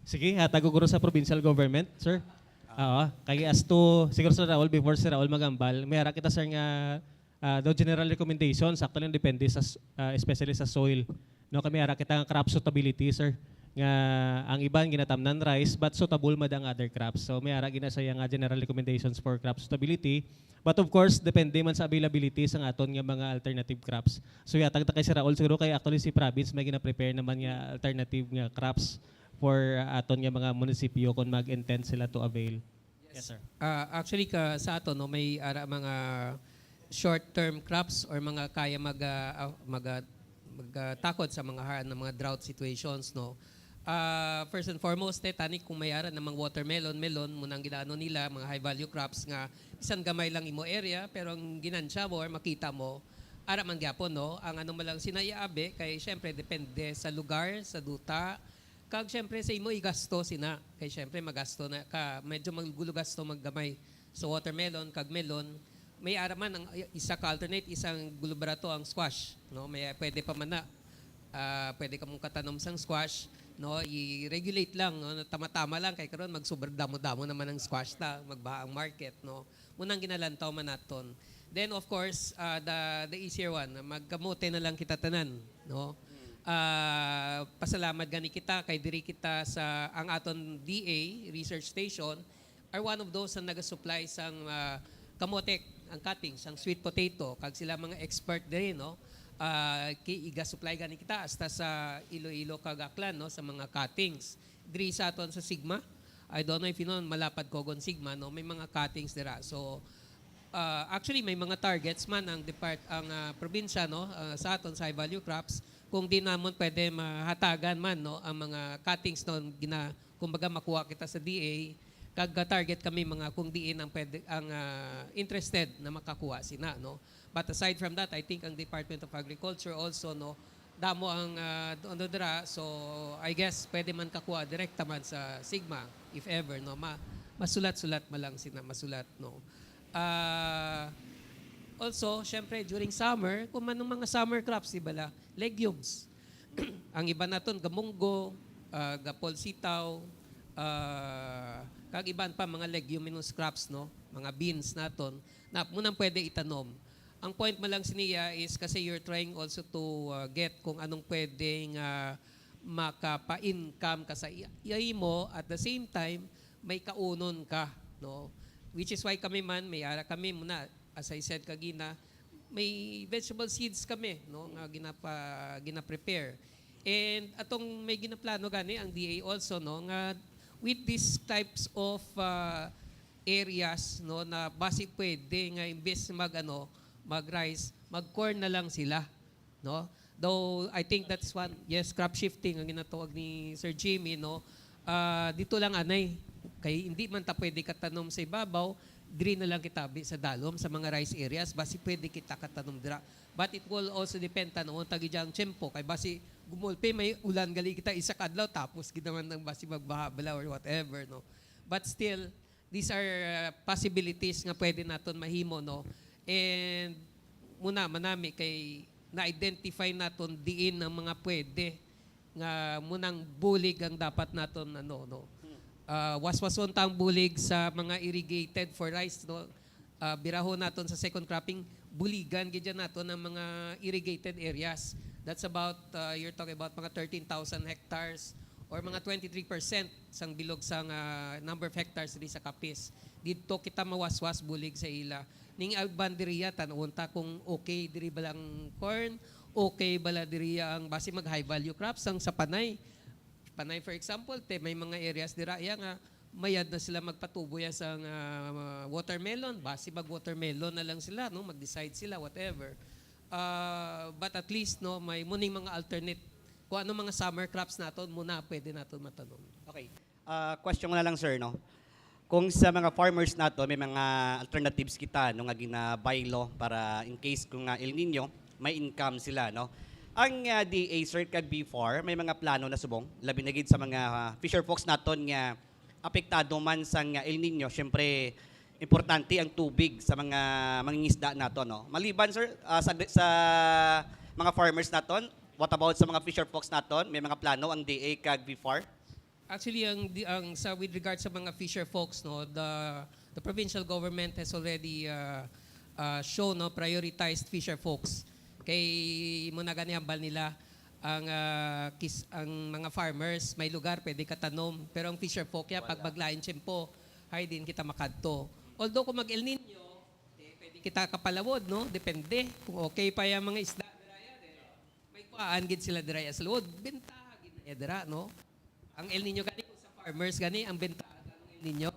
Sige, hataguguro sa provincial government, sir. Oo. Kaya as to, siguro sa Raul, before si Raul magambal, may kita, sir, nga the general recommendations, actually, depende sa, especially sa soil. No, kami kita nga crop suitability, sir. Nga ang iban ginatamnan rice, but suitable madang other crops. So may ginasaya nga general recommendations for crop suitability. But of course, depende man sa availability sa aton nga mga alternative crops. So yatag ta kay si Raul, siguro kay actually si province may gina-prepare naman nga alternative nga crops for aton nga mga munisipyo kung mag-intend sila to avail. Yes, sir. Actually, sa ato, no, may mga short-term crops or mga kaya magtakod sa mga mga drought situations, no. First and foremost, tani kung may ara namang watermelon, melon, munang ginaano nila, mga high value crops nga bisan gamay lang imo area, pero ang ginansya mo or makita mo, ara man gyapon, no. Ang ano malang sinayaabe kay syempre depende sa lugar, sa duta, kag syempre sa imo igasto sina, kay syempre magasto na ka, medyo magulo gasto maggamay. So watermelon kag melon, may ara man ang isa ka alternate, isang gulubarato ang squash, no. May pwede pa man na pwede ka mong katanom sang squash, no, i-regulate lang, no, tama-tama lang kay karon magsubra damo-damo naman ang squash ta, magbaha ang market, no. Munang ginalantaw man naton. Then of course, the easier one, magkamote na lang kita tanan, no. Pasalamat gani kita kay diri kita sa ang aton DA research station are one of those na naga-supply sang kamote, ang cuttings, ang sweet potato, kag sila mga expert diri, no. Iga-supply gani kita hasta sa Iloilo kag Aklan, no, sa mga cuttings. Diri sa aton sa Sigma, I don't know if you know, malapad Kogon Sigma, no, may mga cuttings dira. So actually may mga targets man ang probinsya, no, sa aton sa high value crops, kung di namon pwede mahatagan man, no, ang mga cuttings no kumbaga makuha kita sa DA, kag target kami mga kung diin ang pwede ang interested na makakuha sina, no. But aside from that, I think ang Department of Agriculture also, no, damo ang ano dira, so I guess pwede man kakuha direkta man sa Sigma if ever, no, masulat-sulat malang sina masulat, no. Also, syempre, during summer, kung manong mga summer crops, ibala, legumes. Ang iba naton gamunggo, gapol sitaw, kag iban pa mga leguminous crops, no? Mga beans naton, na munang pwede itanom. Ang point mo lang siniya is kasi you're trying also to get kung anong pwedeng makapa-income ka sa iyay mo, at the same time, may kaunon ka, no? Which is why kami man, may ara kami muna, as I said kagina, may vegetable seeds kami, no, nga gina-prepare. And atong may ginaplano gani ang DA also, no, nga with these types of areas, no, na basi pwede nga imbes mag-rice, mag-corn na lang sila, no. Though I think that's one, yes, crop shifting ang ginatawag ni Sir Jimmy, no. Dito lang anay, kay hindi man ta pwede katanom sa ibabaw, diri na lang kitabi sa dalom sa mga rice areas, basi pwede kita katanom dira. But it will also depend noon tagi jang tiyempo, kay basi gumulpe may ulan gali kita isa kadlaw tapos ginaman ng basi magbaha bala or whatever, no. But still, these are possibilities nga pwede naton mahimo, no. And muna manami kay na-identify naton diin ang mga pwede nga munang bulig ang dapat naton no. Waswason tang bulig sa mga irrigated for rice, no. Biraho naton sa second cropping, buligan gidya naton ang mga irrigated areas. That's about you're talking about mga 13,000 hectares or mga 23% sang bilog sang number of hectares di sa Capiz. Dito kita mawaswas bulig sa ila. Ning albanderiya tanawon ta kung okay diri balang corn, okay bala diriya ang base mag high value crops ang sa Panay. Panay for example, may mga areas dira nga mayad na sila magpatubo ya sa watermelon, base mag watermelon na lang sila, no, mag-decide sila whatever. But at least, no, may muning mga alternate kung ano mga summer crops naton muna pwede naton matanom. Okay. Question ko na lang, sir, no? Kung sa mga farmers nato may mga alternatives kita no nga gina-bylaw para in case kung El Nino, may income sila, no? Ang DA, sir, kag before, may mga plano na subong, labi na gid sa mga fisher folks naton nga apektado man sa El Nino. Syempre, importante ang tubig sa mga mangingisda nato, no? Maliban, sir, sa mga farmers naton, what about sa mga fisher folks naton? May mga plano ang DA kag before? Actually, with regard sa mga fisher folks, no, the provincial government has already shown, no, prioritized fisher folks. Kay muna ganihambal nila ang mga farmers, may lugar pwede katanom, pero ang fisher folk ya pag maglain tiyempo, hay din kita makadto. Although kung mag El Nino, pwede kita kapalawod, no, depende kung okay pa yung mga isda diraya, may kuaan gid sila diraya sa luod, bentaha gid na dira, no. Ang El Nino gani kung sa farmers gani ang bentaha ng El Nino,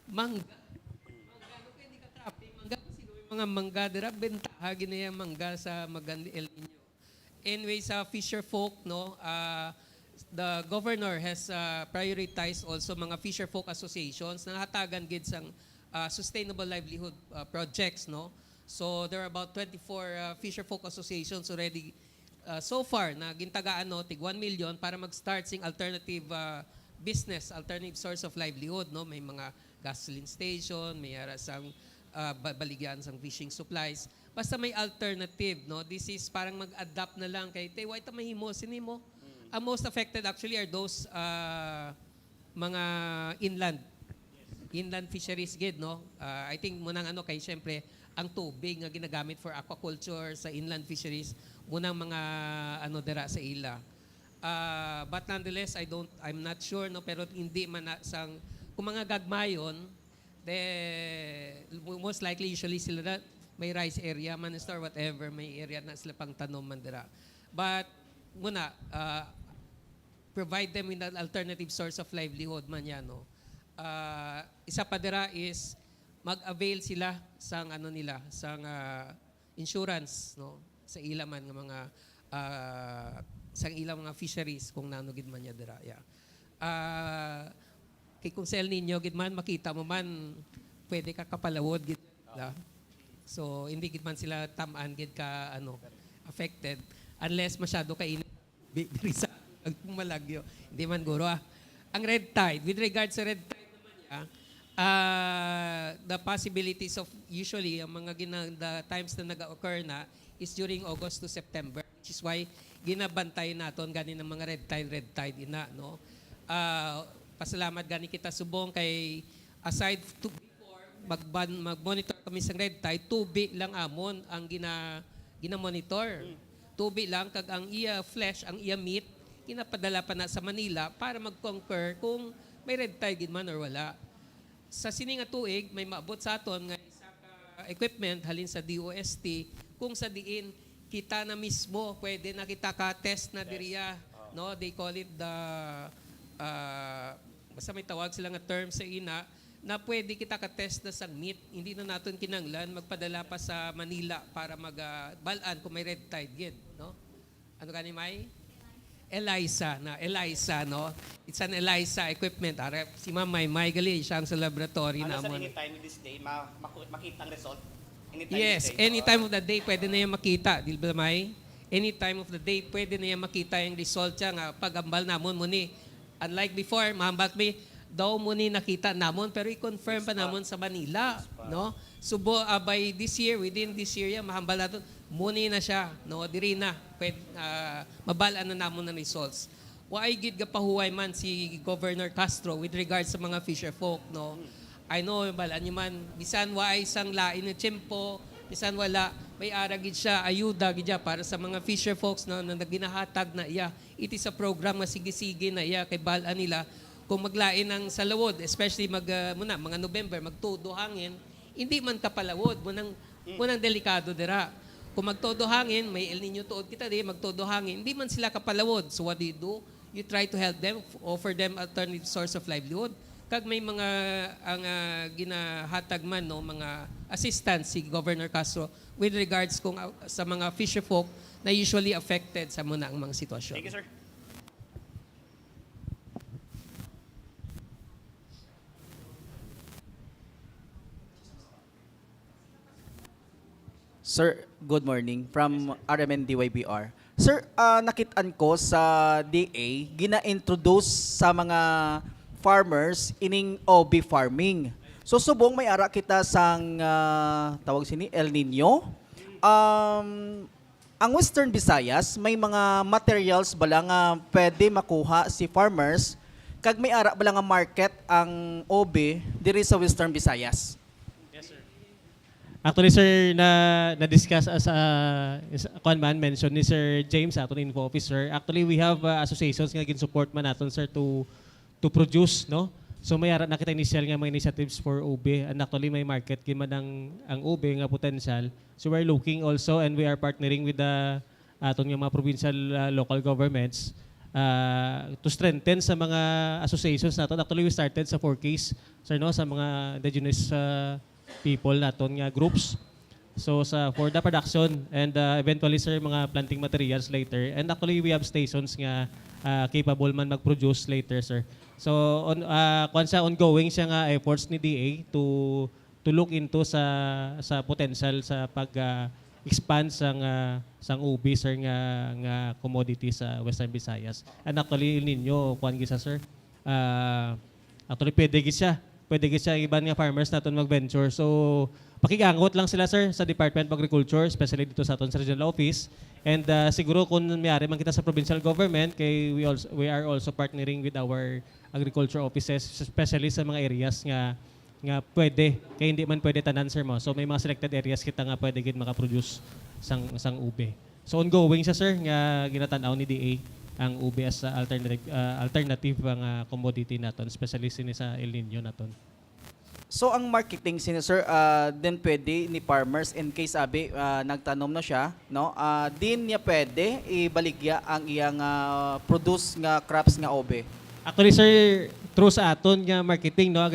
mangga no, pwede ka traping mangga, sino yung mga mangga dira, bentaha gid na yung mangga sa magandi El Nino. Anyway, sa fisher folk, no, the governor has prioritized also mga fisher folk associations na hatagan gid sang sustainable livelihood projects, no. So there are about 24 fisher folk associations already so far na gintagaan, no, tig 1 million para mag-start sing alternative business, alternative source of livelihood, no. May mga gasoline station, may sang baligyan sang fishing supplies. Basta may alternative, no. This is parang mag-adapt na lang kay why ta mahimo sinimo. Ang most affected actually are those mga inland fisheries gid, no. I think munang kay syempre ang tubig nga ginagamit for aquaculture sa inland fisheries munang mga dira sa ila. But nonetheless, I'm not sure, no, pero hindi man sang kung mga gagmayon, most likely usually sila may rice area man or whatever, may area na sila pang tanom man dira. But muna provide them with an alternative source of livelihood man yan, no. Isa pa dira is mag-avail sila sang nila sang insurance, no, sa ila man nga mga sa ilang mga fisheries kung nanugid man niya dira. Yeah. Kay kung sa El Nino gid man makita mo man pwede ka kapalawod gid. So hindi gid man sila tamaan gid ka affected unless masyado ka init diri sa malagyo. Hindi man guro. Ang red tide, with regard sa red tide naman niya, the possibilities of usually ang mga the times na nag-occur na is during August to September, which is why ginabantay naton gani ng mga red tide ina, no. Pasalamat gani kita subong kay aside to before mag-monitor kami sa red tide, tubi lang amon ang gina-monitor. Tubi lang kag ang iya flesh, ang iya meat ginapadala pa na sa Manila para mag-conquer kung may red tide gid man or wala. Sa sining nga tuig may maabot sa aton nga isa ka equipment halin sa DOST kung sa diin kita na mismo pwede na kita ka test na diriya, no. They call it the basta may tawag sila nga term sa ina na pwede kita ka-test na sa meat. Hindi na natin kinanglan magpadala pa sa Manila para mag-balaan kung may red tide gid, no. Ano gani may? ELISA, no? It's an ELISA equipment. Si Ma'am May gali siyang sa laboratory namon. Anytime of this day, makita ang result? Yes, any time of the day pwede na yan makita. Di ba may? Any time of the day pwede na yan makita yung result siya nga pag-ambal namon muni. Unlike before, mahambal mi daw muni nakita namon pero i-confirm pa namon sa Manila, no? Subo by this year, within this year yan, mahambal natin muni na siya, no? Diri na pwede mabalaan na namon ng results. Waay gid gapahuway man si Governor Castro with regards sa mga fisher folk, no? I know balaan niyo man bisan waay sang lain na tiyempo, bisan wala may ara gid siya ayuda gid siya para sa mga fisher folks na naginahatag na iya. It is a program nga sige-sige na iya kay balaan nila kung maglain ng salawod, especially mga November magtudo hangin, hindi man kapalawod munang delikado dira. Kung magtodo hangin, may El Nino tuod kita di magtodo hangin, hindi man sila kapalawod. So what do? You try to help them, offer them alternative source of livelihood. Kag may mga ginahatag man, no, mga assistance si Governor Castro with regards kung sa mga fisher folk na usually affected sa muna ang mga sitwasyon. Thank you, sir. Sir, good morning from RMN DYBR. Sir, nakitaan ko sa DA, gina-introduce sa mga farmers ining OB farming. So subong may ara kita sang tawag sini El Nino. Ang Western Visayas may mga materials bala nga pwede makuha si farmers kag may ara bala nga market ang OB diri sa Western Visayas. Actually, sir, na-discuss as kuan man mention ni Sir James aton info officer. Actually, we have associations nga gin-support man naton sir to produce, no? So may ara nakita initial nga mga initiatives for OB and actually may market gin man ang OB nga potential. So we're looking also and we are partnering with the aton nga mga provincial local governments to strengthen sa mga associations naton. Actually, we started sa 4Ks, sir, no, sa mga indigenous people naton nga groups. So for the production and eventually sir mga planting materials later. And actually we have stations nga capable man mag-produce later, sir. So ongoing siya nga efforts ni DA to look into sa potential sa pag expand sang ubi, sir, nga commodity sa Western Visayas. And actually ninyo kuan gisa, sir. Actually pwede gid siya iban nga farmers naton mag-venture. So pakigangot lang sila, sir, sa Department of Agriculture, especially dito sa aton sa regional office. And siguro kung mayari man kita sa provincial government, kay we are also partnering with our agriculture offices, especially sa mga areas nga pwede, kay hindi man pwede tanan, sir, mo. So may mga selected areas kita nga pwede gid maka-produce sang ube. So ongoing siya, sir, nga ginatan-aw ni DA ang ube as alternative ang commodity naton, especially sini sa El Nino naton. So ang marketing sini sir, din pwede ni farmers in case abi nagtanom na siya, no? Din niya pwede ibaligya ang iyang produce nga crops nga obe. Actually, sir, through sa aton nga marketing, no,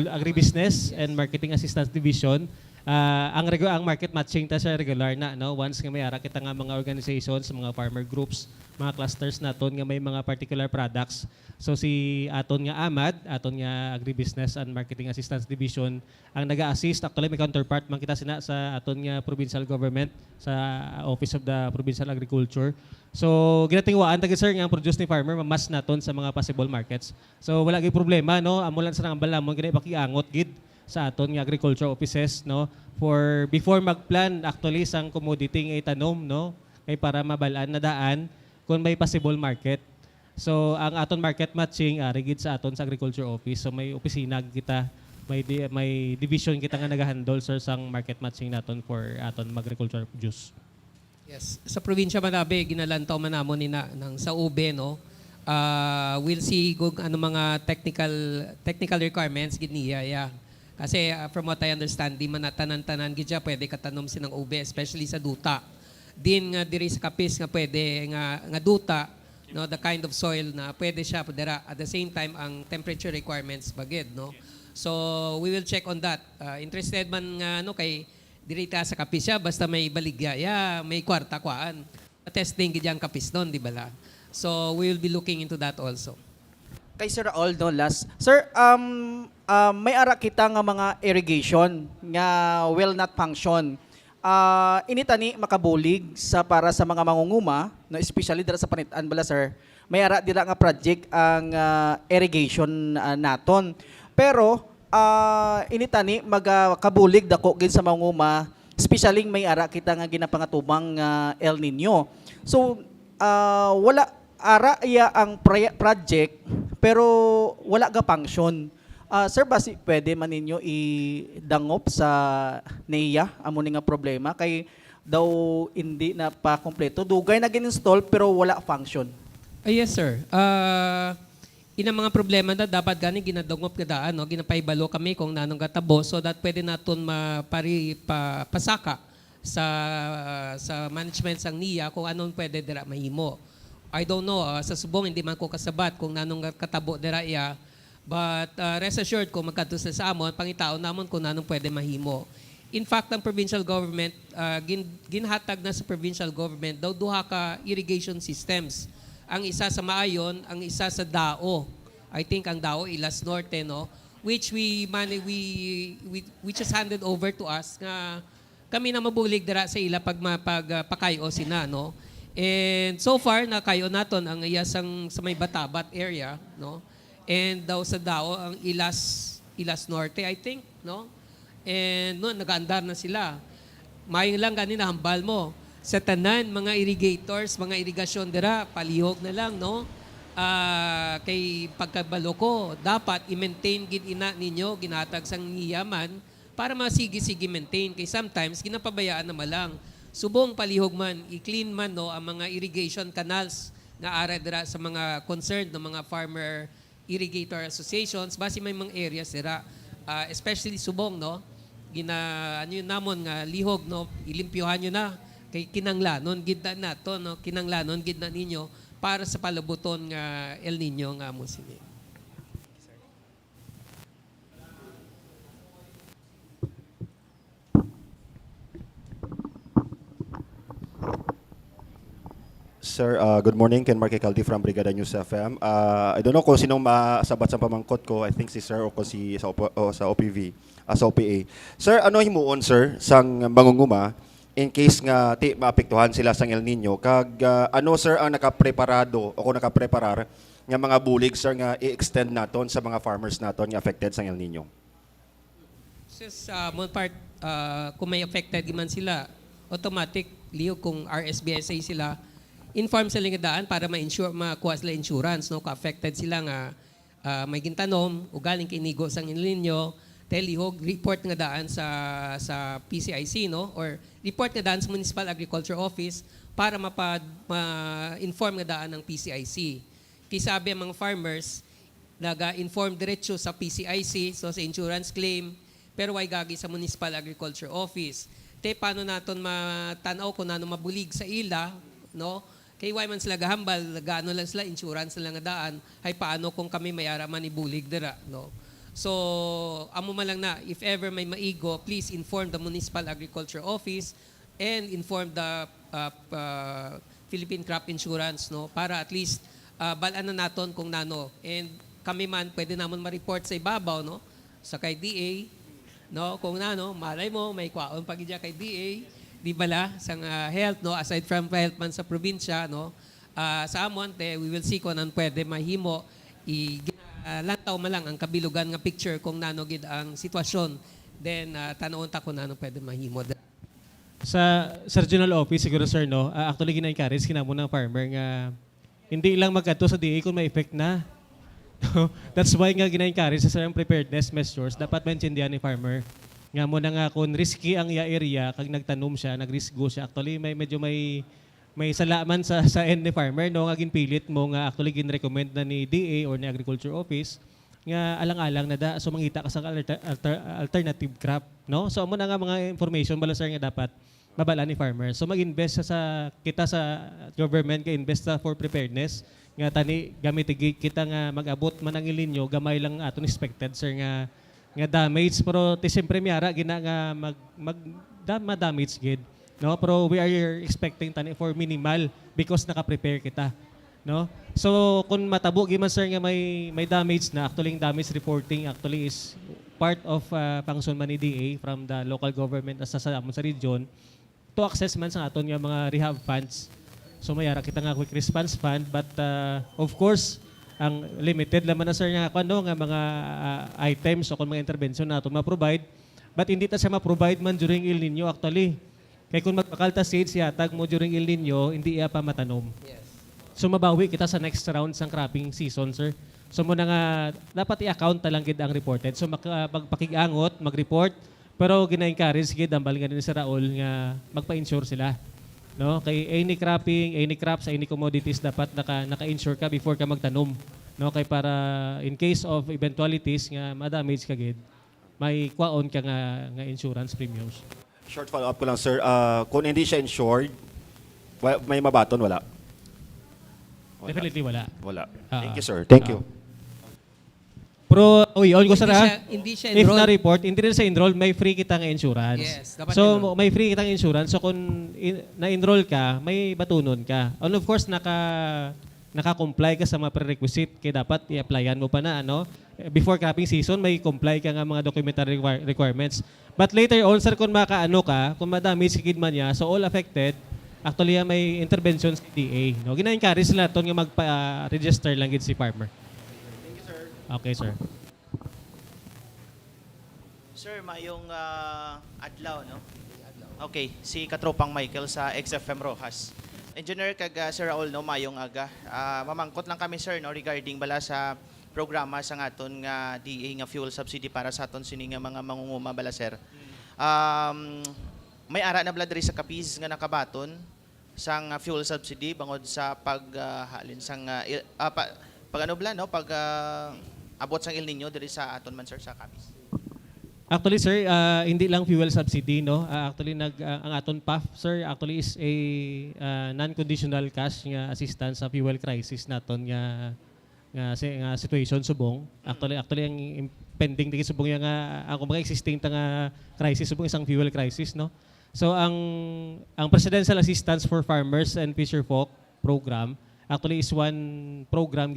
agribusiness and marketing assistance division, ang market matching ta sa regular na, no, once nga may ara kita nga mga organizations, mga farmer groups, mga clusters naton nga may mga particular products. So si aton nga AMAD, aton nga Agribusiness and Marketing Assistance Division, ang naga-assist. Actually may counterpart man kita sina sa aton nga provincial government sa Office of the Provincial Agriculture. So ginatingwaan tagid, sir, nga ang produce ni farmer mamas naton sa mga possible markets. So wala gyud problema, no, amo lang sa nang balamon gani pakiangot gid sa aton nga agriculture offices, no, for before magplan actually sang commodity nga itanom, no, kay para mabalaan na daan kung may possible market. So ang aton market matching rigid sa aton sa agriculture office. So may opisina kita, may division kita nga nagahandle, sir, sang market matching naton for aton agriculture produce. Yes, sa probinsya Manabe ginalantaw man namon ni ng sa ube, no. We'll see kung ano mga technical requirements gid niya. Yeah. Kasi from what I understand, di man tanan-tanan gid siya pwede katanom sinang ube, especially sa duta. Din nga diri sa kapis nga pwede nga duta, no, the kind of soil na pwede siya dira at the same time ang temperature requirements bagid, no. So we will check on that. Interested man nga no kay diri ta sa kapis siya basta may baligya may kwarta kwaan. Testing gid yang kapis don, di bala. So we will be looking into that also. Kay Sir Raul, no, last. Sir, may ara kita nga mga irrigation nga will not function. Initani makabulig para sa mga mangunguma, no, especially dira sa panitan bala, sir. May ara dira nga project ang irrigation naton. Pero initani magkabulig dako gid sa mangunguma, especially may ara kita nga ginapangatubang El Nino. So wala ara iya ang project pero wala ga function. Sir, basi pwede man ninyo idangop sa NEA amo ni nga problema kay daw hindi na pa kompleto. Dugay na gin-install pero wala function. Yes, sir. Ina mga problema na dapat gani ginadangop kada no, ginapaibalo kami kung nanong katabo so that pwede naton pasaka sa management sang NEA kung anong pwede dira mahimo. I don't know, sa subong hindi man ko kasabat kung nanong katabo dira iya. But rest assured kung magkadto sa amon, pangitaon namon kung nanong pwede mahimo. In fact, ang provincial government, ginhatag na sa provincial government daw duha ka irrigation systems. Ang isa sa Maayon, ang isa sa Dao. I think ang Dao Ilas Norte, no, which we just handed over to us nga kami na mabulig dira sa ila pakayo sina, no? And so far nakayo naton ang iyasang sa may Batabat area, no? And daw sa Dao ang Ilas Norte, I think, no? And no, nagaandar na sila. Mayong lang ganina hambal mo sa tanan mga irrigators, mga irigasyon dira, palihog na lang, no? Kay pagkabalo ko, dapat i-maintain gid ina ninyo ginatag sang niyaman para masigi-sige maintain. Kay sometimes ginapabayaan na malang. Subong palihog man, i-clean man no ang mga irrigation canals nga ara dira sa mga concerned ng mga farmer irrigator associations base may mga areas dira, especially subong no ano yun namon nga lihog no, ilimpyuhan nyo na kay kinanglanon gid na to no, kinanglanon gid na ninyo para sa palabuton nga El Nino nga mo sini. Sir, good morning. Ken Marque Caldi from Brigada News FM. I don't know kung sinong masabat sa pamangkot ko. I think si Sir o kung si sa OPV, sa OPA. Sir, ano himuon, sir, sang mangunguma in case nga maapektuhan sila sang El Nino? Kag ano, sir, ang nakapreparado o kung nakapreparar nga mga bulig, sir, nga i-extend naton sa mga farmers naton nga affected sang El Nino? Sis, one part, kung may affected man sila, automatic, liyo kung RSBSA sila, inform sila nga daan para ma-insure, makuha sila insurance, no? Ka-affected sila nga may gintanom, o galing kinigo sang El Nino, telihog, report nga daan sa PCIC, no? Or report nga daan sa Municipal Agriculture Office para ma-inform nga daan ng PCIC. Kisabi ang mga farmers, naga-inform diretso sa PCIC, so sa insurance claim, pero way gagi sa Municipal Agriculture Office. Te, paano naton matanaw kung nano mabulig sa ila, no? Kay why man sila gahambal, gaano lang sila, insurance lang nga daan, ay paano kung kami mayara man ibulig dira, no? So, amo man lang na, if ever may maigo, please inform the Municipal Agriculture Office and inform the Philippine Crop Insurance, no? Para at least balaan na naton kung nano. And kami man, pwede namon ma-report sa ibabaw, no? Sa kay DA, no? Kung nano, malay mo, may kwaon pagidya kay DA, di bala sang health, no, aside from health man sa probinsya, no, sa Amonte we will see kung anong pwede mahimo lantaw man lang ang kabilugan nga picture kung nano gid ang sitwasyon, then tanawon ta kung nano pwede mahimo. Sa regional office siguro sir, no, actually gina-encourage kinamo ng farmer nga hindi lang magadto sa DA kung may effect na. That's why nga gina-encourage sa preparedness measures dapat maintindihan ni farmer nga mo na nga kung risky ang iya area kag nagtanom siya, nagrisgo siya, actually medyo may salaman sa end ni farmer, no, nga ginpilit mo nga actually ginrecommend na ni DA or ni Agriculture Office nga alang-alang na da so mangita ka sa alternative crop, no? So amo na nga mga information bala sir nga dapat mabala ni farmer. So mag-invest kita sa government ka invest for preparedness nga tani gamit kita nga mag-abot man ang El Nino, gamay lang aton expected sir nga damage, pero siyempre miyara gina nga ma-damage gid, no? Pero we are expecting tani for minimal because naka-prepare kita, no? So kung matabo giman sir nga may damage na, actually damage reporting actually is part of function man ni DA from the local government as sa region to access man sa aton nga mga rehab funds. So mayara kita nga quick response fund, but of course ang limited laman na sir nga nga mga items o kung mga intervention nato ma-provide, but hindi ta siya ma-provide man during El Nino actually. Kaya kung magpakalta seeds yatag mo during El Nino, hindi iya pa matanom. Yes. So mabawi kita sa next round sang cropping season, sir. So mo na nga dapat i-account ta lang gid ang reported. So magpakigangot, mag-report, pero gina-encourage gid ang balingan ni Sir Raul nga magpa-insure sila. No, kay any cropping, any crops, any commodities dapat naka-insure ka before ka magtanom. No, kay para in case of eventualities nga ma-damage ka gid, may kwaon ka nga insurance premiums. Short follow-up ko lang, sir. Kung hindi siya insured, may mabaton, wala? Definitely wala. Wala. Thank you, sir. Thank you. Pero, on ko sa hindi siya if enroll. na-report, hindi rin sa enroll, may free kita nga insurance. Yes, dapat so, enroll. may free kitang insurance. So, kung na-enroll ka, may batunon ka. And of course, naka-comply ka sa mga prerequisite, kaya dapat i-applyan mo pa na, ano? Before cropping season, may comply ka nga mga documentary requirements. But later on, sir, kung makaano ka, kung ma-damage si kidman niya, so all affected, actually may intervention sa DA. No? Gina-encourage sila ito nga magpa-register lang gid si farmer. Thank you, sir. Okay, sir. Sir, mayong adlaw, no? Okay, si Katropang Michael sa XFM Rojas. Engineer kag Sir Raul, no, mayong aga. Mamangkot lang kami, sir, no, regarding bala sa programa sa aton nga DA nga fuel subsidy para sa aton sini nga mga mangunguma bala, sir. May ara na bala diri sa Capiz nga nakabaton sang fuel subsidy bangod sa paghalin sang pag ano bala, no, pag abot sang El Nino diri sa aton man, sir, sa Capiz. Actually, sir, hindi lang fuel subsidy, no? Actually, ang aton PAF, sir, actually is a non-conditional cash nga assistance sa fuel crisis naton nga situation subong. Actually ang pending digi subong nga ang kumbaga existing ta nga crisis subong isang fuel crisis, no? So ang Presidential Assistance for Farmers and Fisherfolk program actually is one program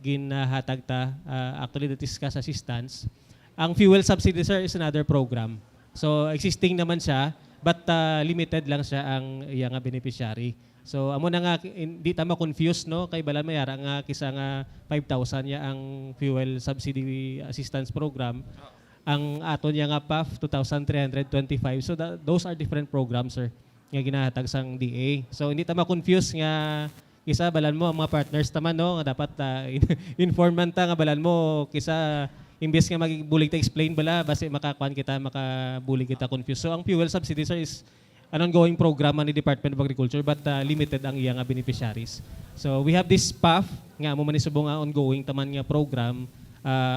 ginhatag ta actually that is cash assistance. Ang fuel subsidy, sir, is another program. So, existing naman siya, but limited lang siya ang iya nga beneficiary. So, amo na nga, hindi ta ma-confuse, no? Kay balan mayara nga kisa nga 5,000 ya ang fuel subsidy assistance program. Ang aton niya nga PAF, 2,325. So, those are different programs, sir, nga ginahatag sang DA. So, hindi ta ma-confuse nga kisa balan mo, ang mga partners naman, no? Nga dapat informan ta nga balan mo, kisa imbes nga magbulig ta explain bala base makakuan kita makabulig kita confused. So ang fuel subsidy, sir, is an ongoing program ni Department of Agriculture but limited ang iya nga beneficiaries. So we have this PAF nga amo man subong nga ongoing taman nga program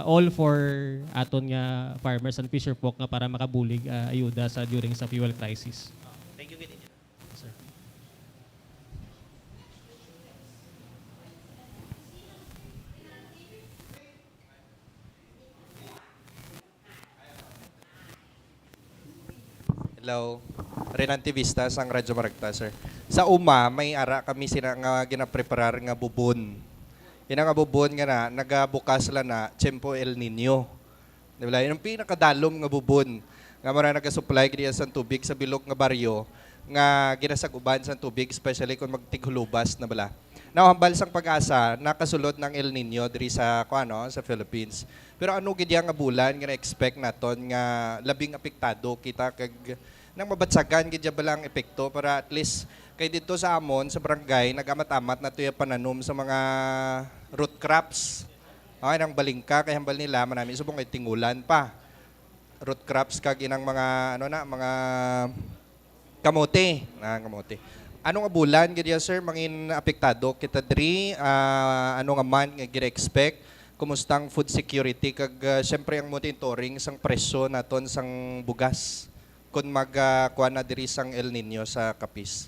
all for aton nga farmers and fisherfolk nga para makabulig ayuda sa during sa fuel crisis. Thank you, Engineer. Sir. Hello. Renan Tivista, sang Radyo Maragta, sir. Sa UMA, may ara kami sila nga ginapreparar nga bubon. Yan nga bubon nga na, nagabukas la na, Tiempo El Nino. Diba? Yan ang pinakadalom nga bubon. Nga mara nagasupply kaya sa tubig sa bilog nga baryo, nga ginasaguban sa tubig, especially kung magtighulubas na bala. Nawambal sang pag-asa, nakasulod ng El Nino diri sa, sa Philippines. Pero ano gid nga bulan nga na-expect naton nga labing apektado kita kag nang mabatsagan gid balang epekto para at least kay dito sa amon sa barangay nagamat-amat na tuya pananom sa mga root crops. Okay, nang balingka kay hambal nila manami subong kay tingulan pa. Root crops kag inang mga mga kamote, kamote. Ano nga bulan gid sir mangin apektado kita diri ano nga man nga gire-expect kumustang food security kag syempre ang monitoring sang presyo naton sang bugas kun magkuan na diri sang El Nino sa Capiz.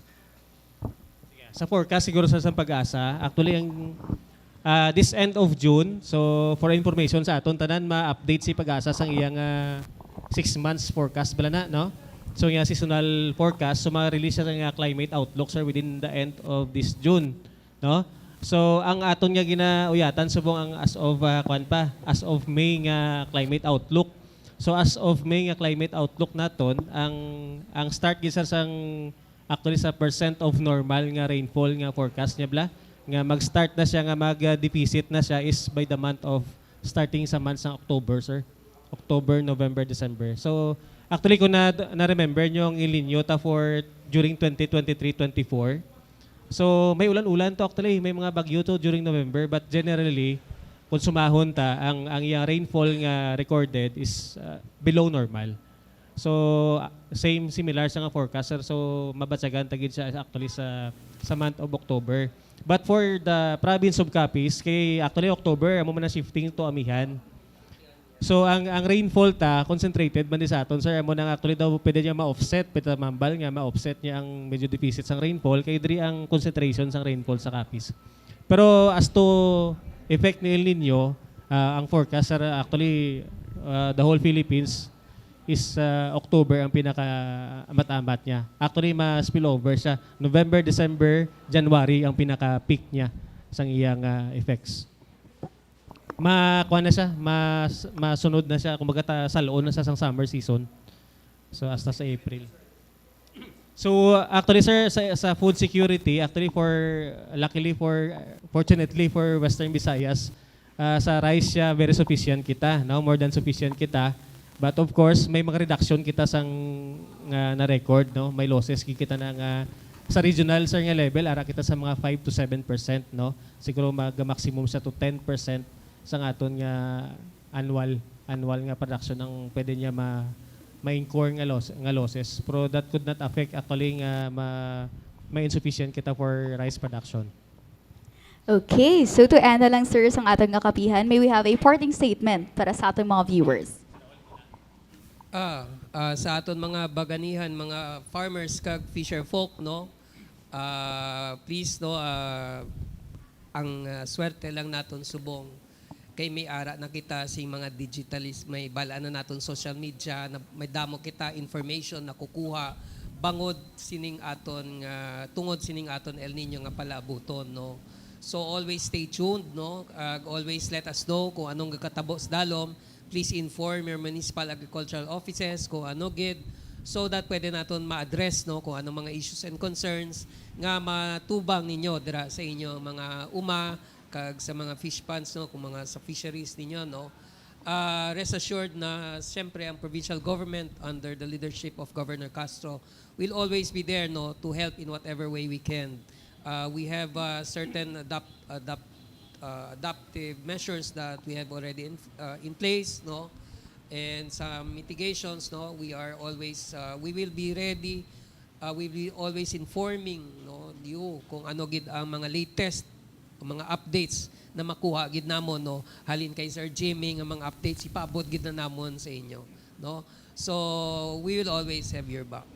Sa forecast siguro sa pag-asa, actually ang this end of June, so for information sa aton tanan ma-update si pag-asa sang iyang 6 months forecast bala na, no? So yung seasonal forecast, so ma-release siya nga climate outlook, sir, within the end of this June, no? So ang aton nga ginauyatan subong ang as of May nga climate outlook. So as of May nga climate outlook naton, ang start gisa sang actually sa percent of normal nga rainfall nga forecast niya bla, nga mag-start na siya nga mag-deficit na siya is by the month of starting sa month ng October, sir. October, November, December. So actually kung na-remember nyo ang El Nino ta for during 2023-24, so may ulan-ulan to actually, may mga bagyo to during November, but generally kung sumahon ta ang iyang rainfall nga recorded is below normal. So similar sa nga forecaster, so mabatsagan tagid siya actually sa month of October. But for the province of Capiz, kay actually October amo man na shifting to amihan. So ang rainfall ta concentrated man sa aton, sir, amo nang actually daw pwede niya ma-offset, pwede mambal nga ma-offset niya ang medyo deficit sang rainfall kay diri ang concentration sang rainfall sa Capiz. Pero as to effect ni El Nino, ang forecast, sir, actually the whole Philippines is October ang pinaka-amat-amat niya. Actually, ma-spillover siya. November, December, January ang pinaka-peak niya sa iyang effects. Makuha na siya, masunod na siya, kumbaga saloon na siya sa summer season. So, hasta sa April. So, actually, sir, sa food security, actually, fortunately for Western Visayas, sa rice siya, very sufficient kita, no? More than sufficient kita. But of course, may mga reduction kita sang na-record, no? May losses kita ng sa regional sir nga level, ara kita sa mga 5 to 7%, no? Siguro mag-maximum siya to 10% sa aton nga annual nga production ang pwede niya ma-incur nga losses. Pero that could not affect actually nga may insufficient kita for rice production. Okay, so to end na lang sir sa atong kapihan, may we have a parting statement para sa atong mga viewers. Sa aton mga baganihan, mga farmers kag fisher folk, no? Please, no, ang swerte lang naton subong kay may ara na kita sing mga digitalist, may balaan na naton social media, na may damo kita information na kukuha bangod sining aton tungod sining aton El Nino nga palaabuton, no? So always stay tuned, no? Always let us know kung anong kakatabo sa dalom. Please inform your municipal agricultural offices kung ano gid, so that pwede naton ma-address, no, kung anong mga issues and concerns nga matubang ninyo dira sa inyo mga kag sa mga fish ponds, no, kung mga sa fisheries ninyo, no. Rest assured na siyempre ang provincial government under the leadership of Governor Castro will always be there, no, to help in whatever way we can. We have certain adaptive measures that we have already in place, no, and some mitigations, no. We are always we will be ready. We will be always informing, no, you kung ano gid ang mga latest, mga updates na makuha gid namon, no. Halin kay Sir Jimmy nga mga updates ipaabot gid na namon sa inyo, no. So we will always have your back.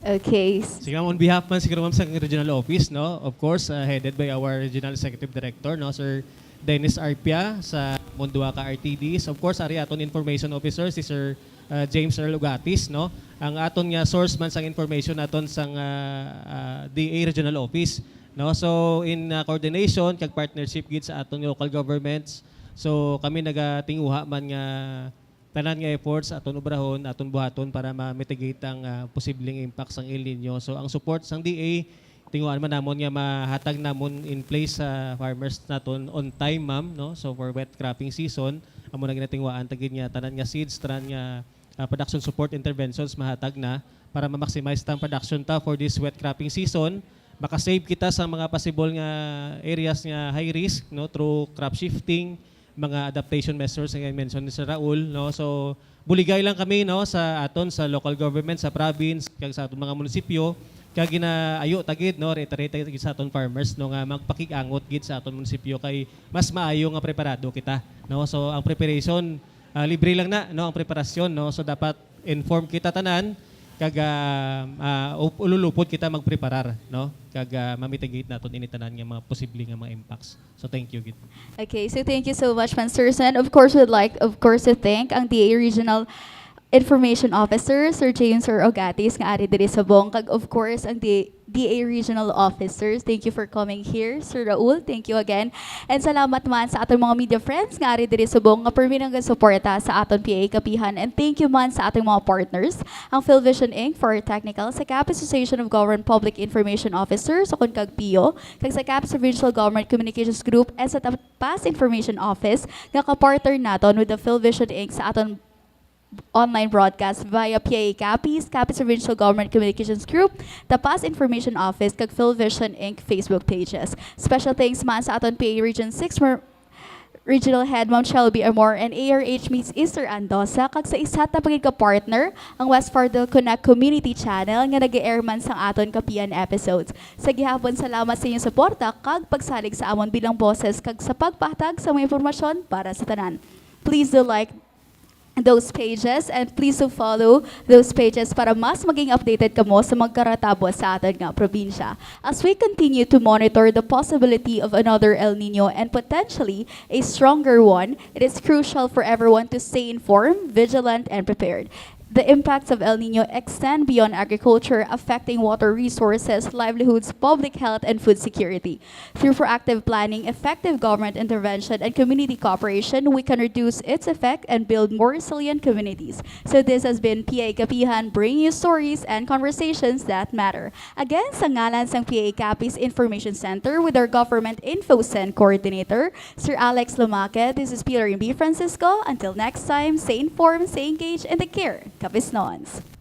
Okay. Sige ma'am, on behalf man siguro ma'am sa regional office, no, of course, headed by our regional executive director, no, Sir Dennis Arpia sa Munduaca RTDs. Of course, ari aton information officer si Sir James R. Lugatis, no. Ang aton nga source man sang information aton sang DA regional office, no. So in coordination kag partnership gid sa aton local governments. So kami nagatinguha man nga tanan nga efforts aton ubrahon, aton buhaton para ma-mitigate ang posibleng impact sang El Nino. So ang support sang DA tinguhan man namon nga mahatag namon in place sa farmers naton on time, ma'am, no. So for wet cropping season, amo na ginatingwaan tagid nga tanan nga seeds, tanan nga production support interventions mahatag na para ma-maximize tang production ta for this wet cropping season. Maka-save kita sa mga possible nga areas nga high risk, no, through crop shifting, mga adaptation measures nga mention ni Sir Raul, no. So buligay lang kami, no, sa aton sa local government, sa province, kag sa aton mga munisipyo, kag ginaayo tagid, no, reiterate tagid sa aton farmers, no, nga magpakikangot gid sa aton munisipyo kay mas maayo nga preparado kita, no. So ang preparation libre lang na, no, ang preparasyon, no. So dapat inform kita tanan kag ululupod kita magpreparar, no, kag ma-mitigate naton ini tanan nga mga posible nga mga impacts. So thank you gid. Okay, so thank you so much, Ma'am Sirsan. Of course, we'd like, of course, to thank ang DA Regional Information Officer, Sir James R. Ogatis, nga ari diri sa Bong, kag of course, ang DA Regional Officers. Thank you for coming here. Sir Raul, thank you again. And salamat man sa ating mga media friends nga ari diri sa Bong, nga perminang suporta sa aton PA Kapihan. And thank you man sa ating mga partners, ang PhilVision Inc. for technical, sa CAP Association of Government Public Information Officers, sa kag PIO, kag sa CAP Provincial Government Communications Group, and sa Tapas Information Office, nga kapartner naton with the PhilVision Inc. sa aton online broadcast via PA Capiz, Capiz Provincial Government Communications Group, Tapas Information Office, kag PhilVision Inc. Facebook pages. Special thanks man sa aton PA Region 6 Regional Head Ma'am Shelby Amor and ARH meets Easter Andosa, kag sa isa ta pagika-partner ang West Fardo Connect Community Channel nga nag-air man sang aton kapian episodes. Sa gihapon, salamat sa inyong suporta kag pagsalig sa amon bilang boses kag sa pagpahatag sa mga impormasyon para sa tanan. Please do like those pages and please do follow those pages para mas maging updated kamo sa magkaratabo sa aton nga probinsya. As we continue to monitor the possibility of another El Nino and potentially a stronger one, it is crucial for everyone to stay informed, vigilant, and prepared. The impacts of El Nino extend beyond agriculture, affecting water resources, livelihoods, public health, and food security. Through proactive planning, effective government intervention, and community cooperation, we can reduce its effect and build more resilient communities. So this has been PA Kapihan, bringing you stories and conversations that matter. Again, sa ngalan ng PA Capi's Information Center with our Government InfoCen Coordinator, Sir Alex Lumaque, this is Peter B. Francisco. Until next time, stay informed, stay engaged, and take care. Kapisnons.